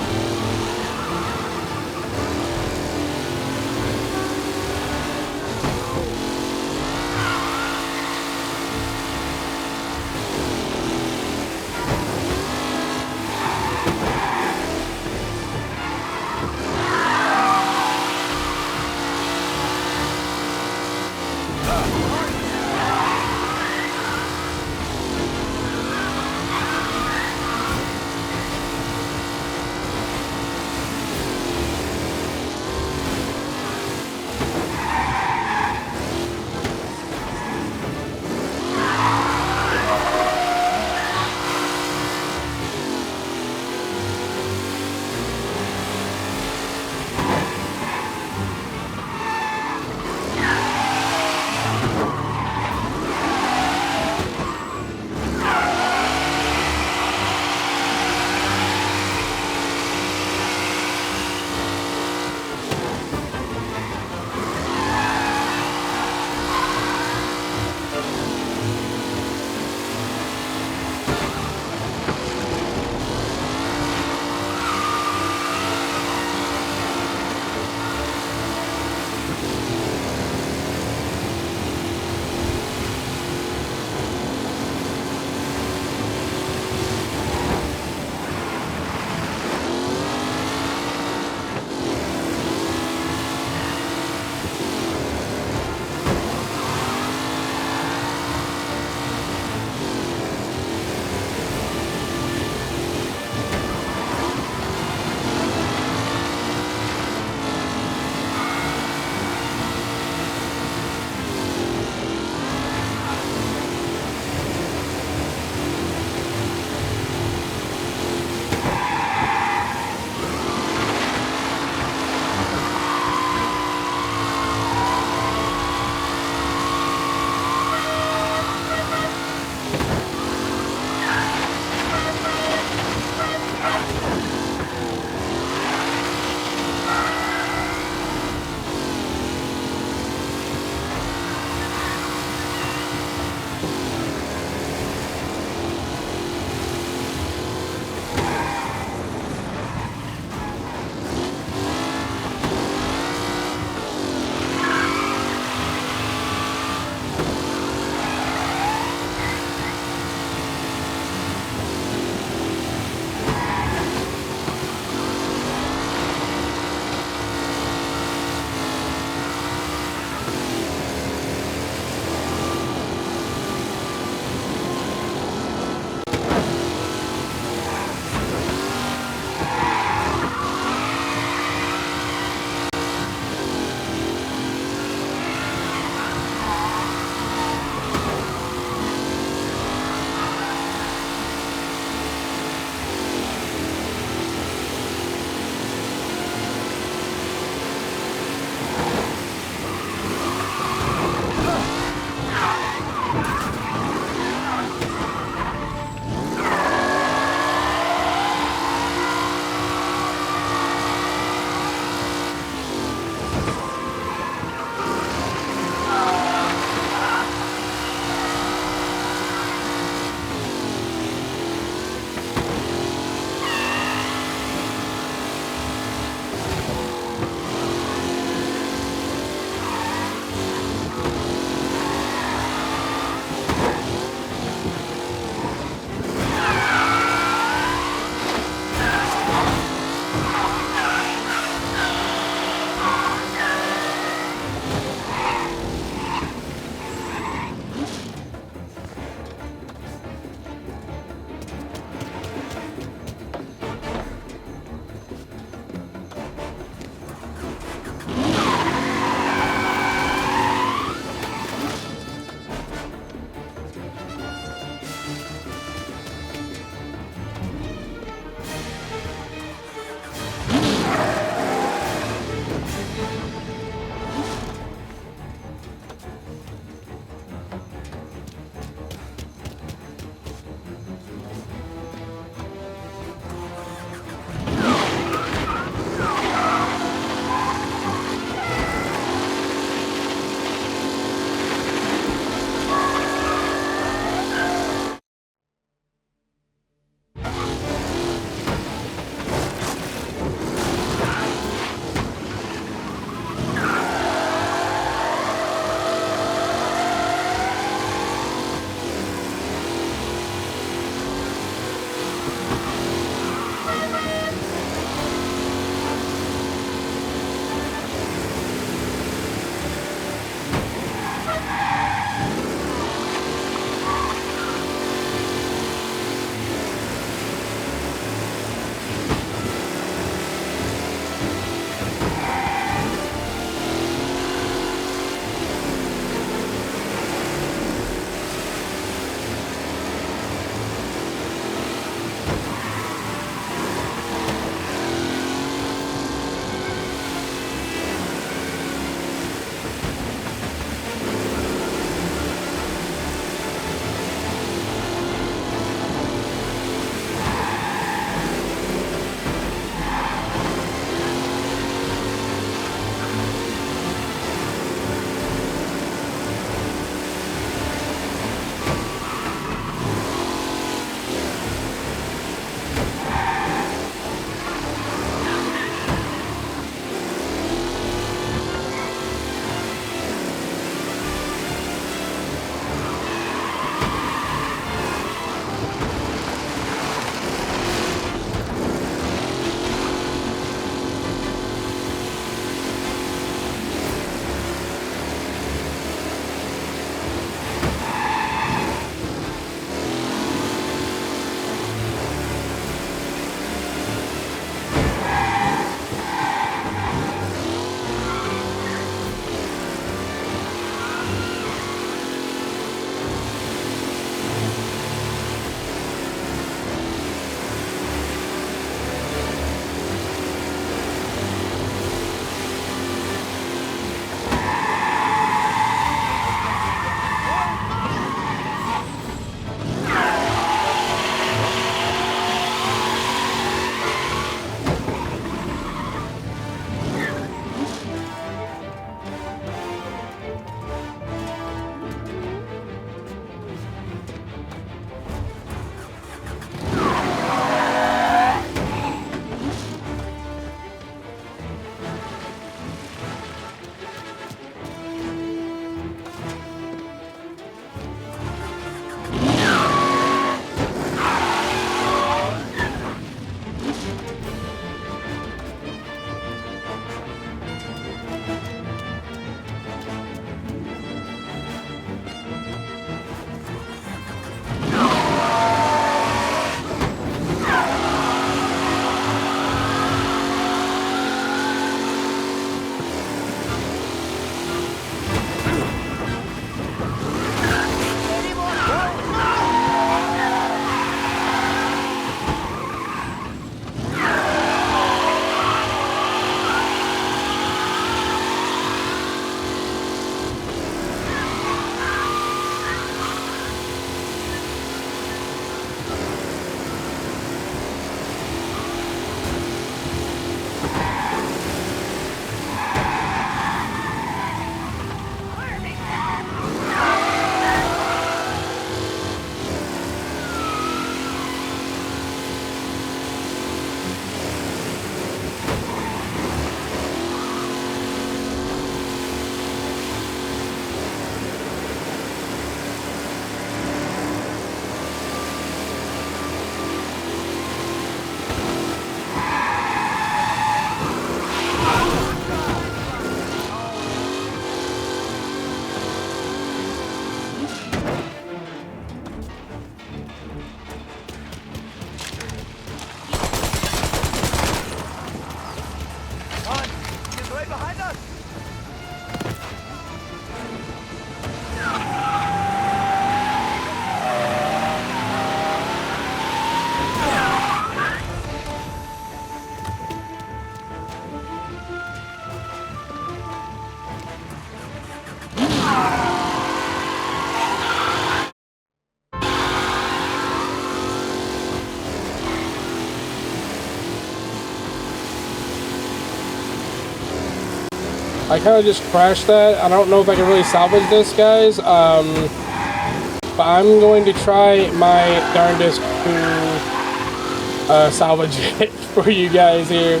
I kind of just crashed that. I don't know if I can really salvage this, guys. But I'm going to try my darndest to salvage it for you guys here.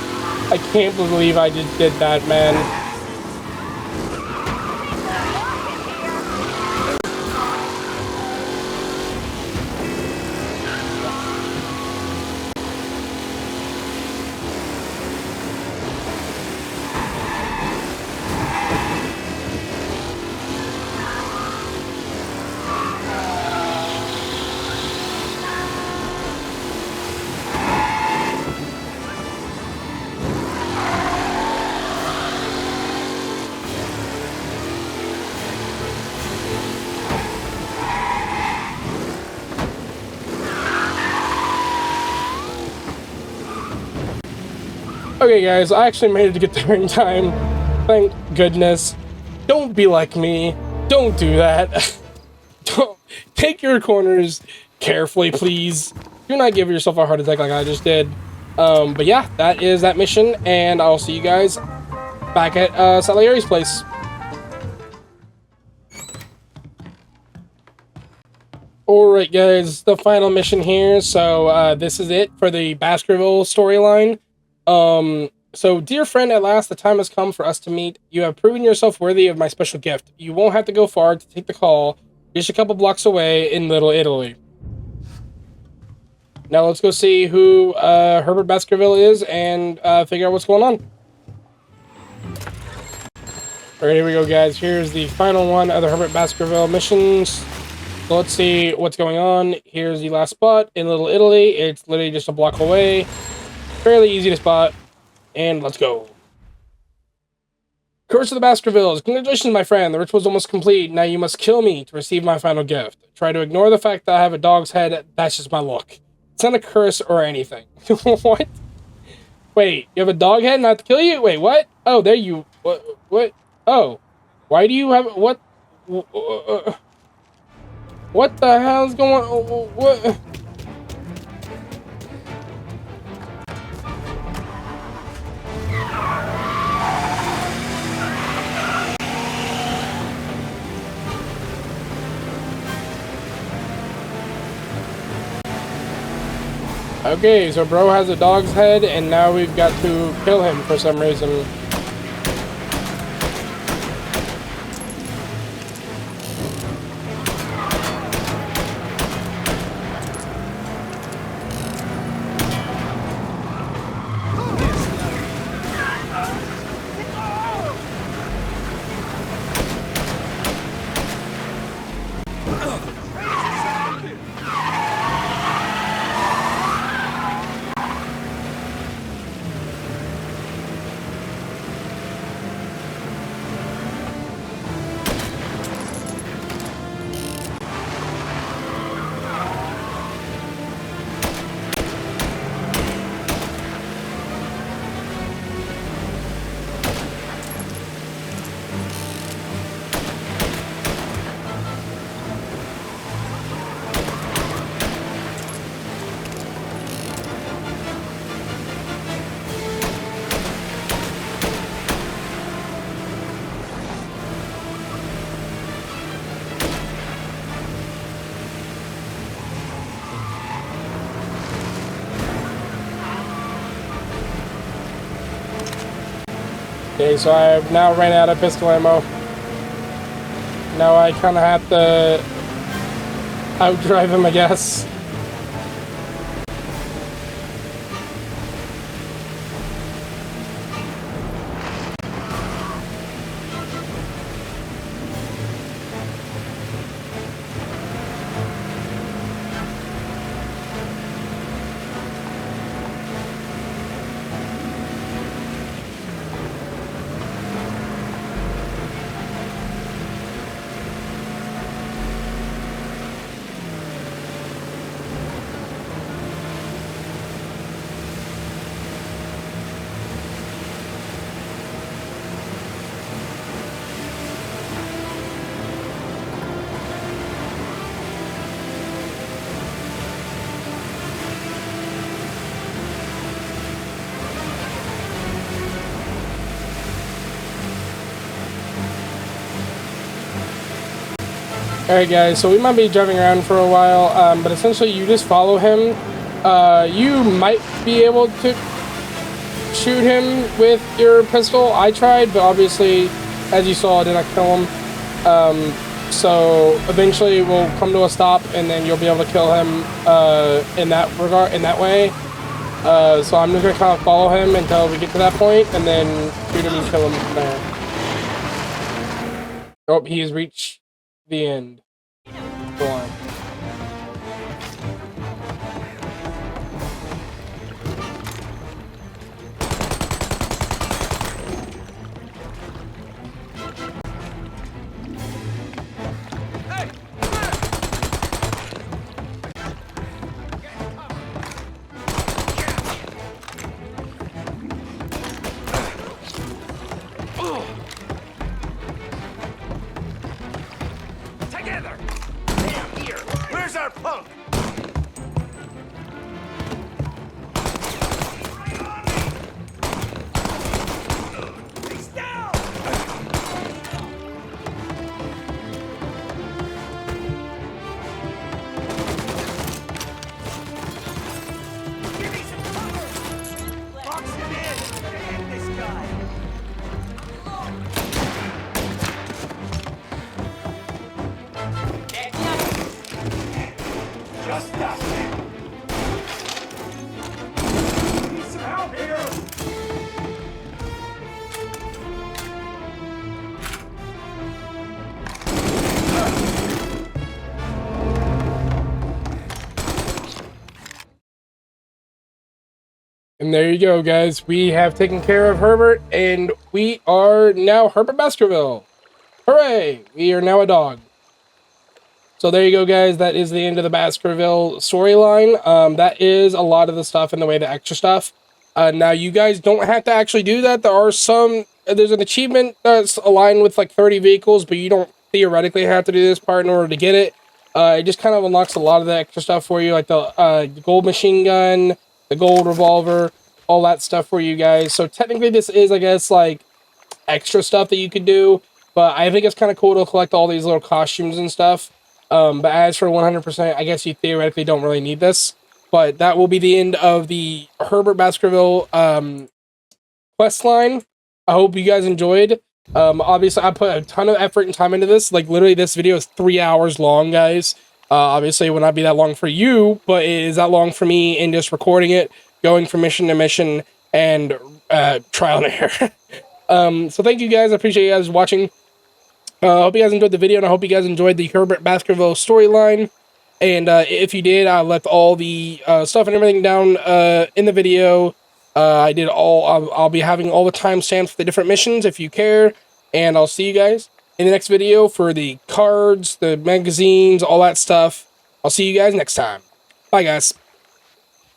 I can't believe I just did that, man. Okay, guys, I actually made it to get there in time. Thank goodness. Don't be like me. Don't do that. Don't take your corners carefully, please. Do not give yourself a heart attack like I just did. But yeah, that is that mission, and I'll see you guys back at Salieri's place. Alright, guys, the final mission here. So, this is it for the Baskerville storyline. So, dear friend, at last the time has come for us to meet. You have proven yourself worthy of my special gift. You won't have to go far to take the call. Just a couple blocks away in Little Italy. Now let's go see who Herbert Baskerville is and figure out what's going on. Alright, here we go, guys. Here's the final one of the Herbert Baskerville missions. So let's see what's going on. Here's the last spot in Little Italy. It's literally just a block away. Fairly easy to spot. And let's go. Curse of the Baskervilles. Congratulations, my friend. The ritual's almost complete. Now you must kill me to receive my final gift. Try to ignore the fact that I have a dog's head. That's just my look. It's not a curse or anything. What? Wait, you have a dog head not to kill you? Wait, what? Oh, there you... What? Oh. Why do you have... What? What the hell's going on? What? Okay, so bro has a dog's head, and now we've got to kill him for some reason. Okay, so I've now ran out of pistol ammo. Now I kind of have to outdrive him, I guess. Alright guys, so we might be driving around for a while, but essentially you just follow him. You might be able to shoot him with your pistol. I tried, but obviously, as you saw, I did not kill him. So eventually we'll come to a stop, and then you'll be able to kill him in that regard, in that way. So I'm just gonna kind of follow him until we get to that point, and then shoot him and kill him from there. Oh, he has reached the end. Go on. And there you go, guys. We have taken care of Herbert, and we are now Herbert Baskerville. Hooray! We are now a dog. So there you go, guys. That is the end of the Baskerville storyline. That is a lot of the stuff in the way, the extra stuff. Now, you guys don't have to actually do that. There are some... There's an achievement that's aligned with like 30 vehicles, but you don't theoretically have to do this part in order to get it. It just kind of unlocks a lot of the extra stuff for you, like the gold machine gun, the gold revolver, all that stuff for you guys. So technically this is, I guess, like extra stuff that you could do, but I think it's kind of cool to collect all these little costumes and stuff. But as for 100%, I guess you theoretically don't really need this. But that will be the end of the Herbert Baskerville quest line. I hope you guys enjoyed. Obviously, I put a ton of effort and time into this. Like, literally, this video is 3 hours long, guys. Obviously, it will not be that long for you, but it is that long for me in just recording it, going from mission to mission, and trial and error. So thank you guys. I appreciate you guys watching. I hope you guys enjoyed the video, and I hope you guys enjoyed the Herbert Baskerville storyline. And if you did, I left all the stuff and everything down in the video. I'll be having all the timestamps for the different missions if you care. And I'll see you guys in the next video for the cards, the magazines, all that stuff. I'll see you guys next time. Bye, guys.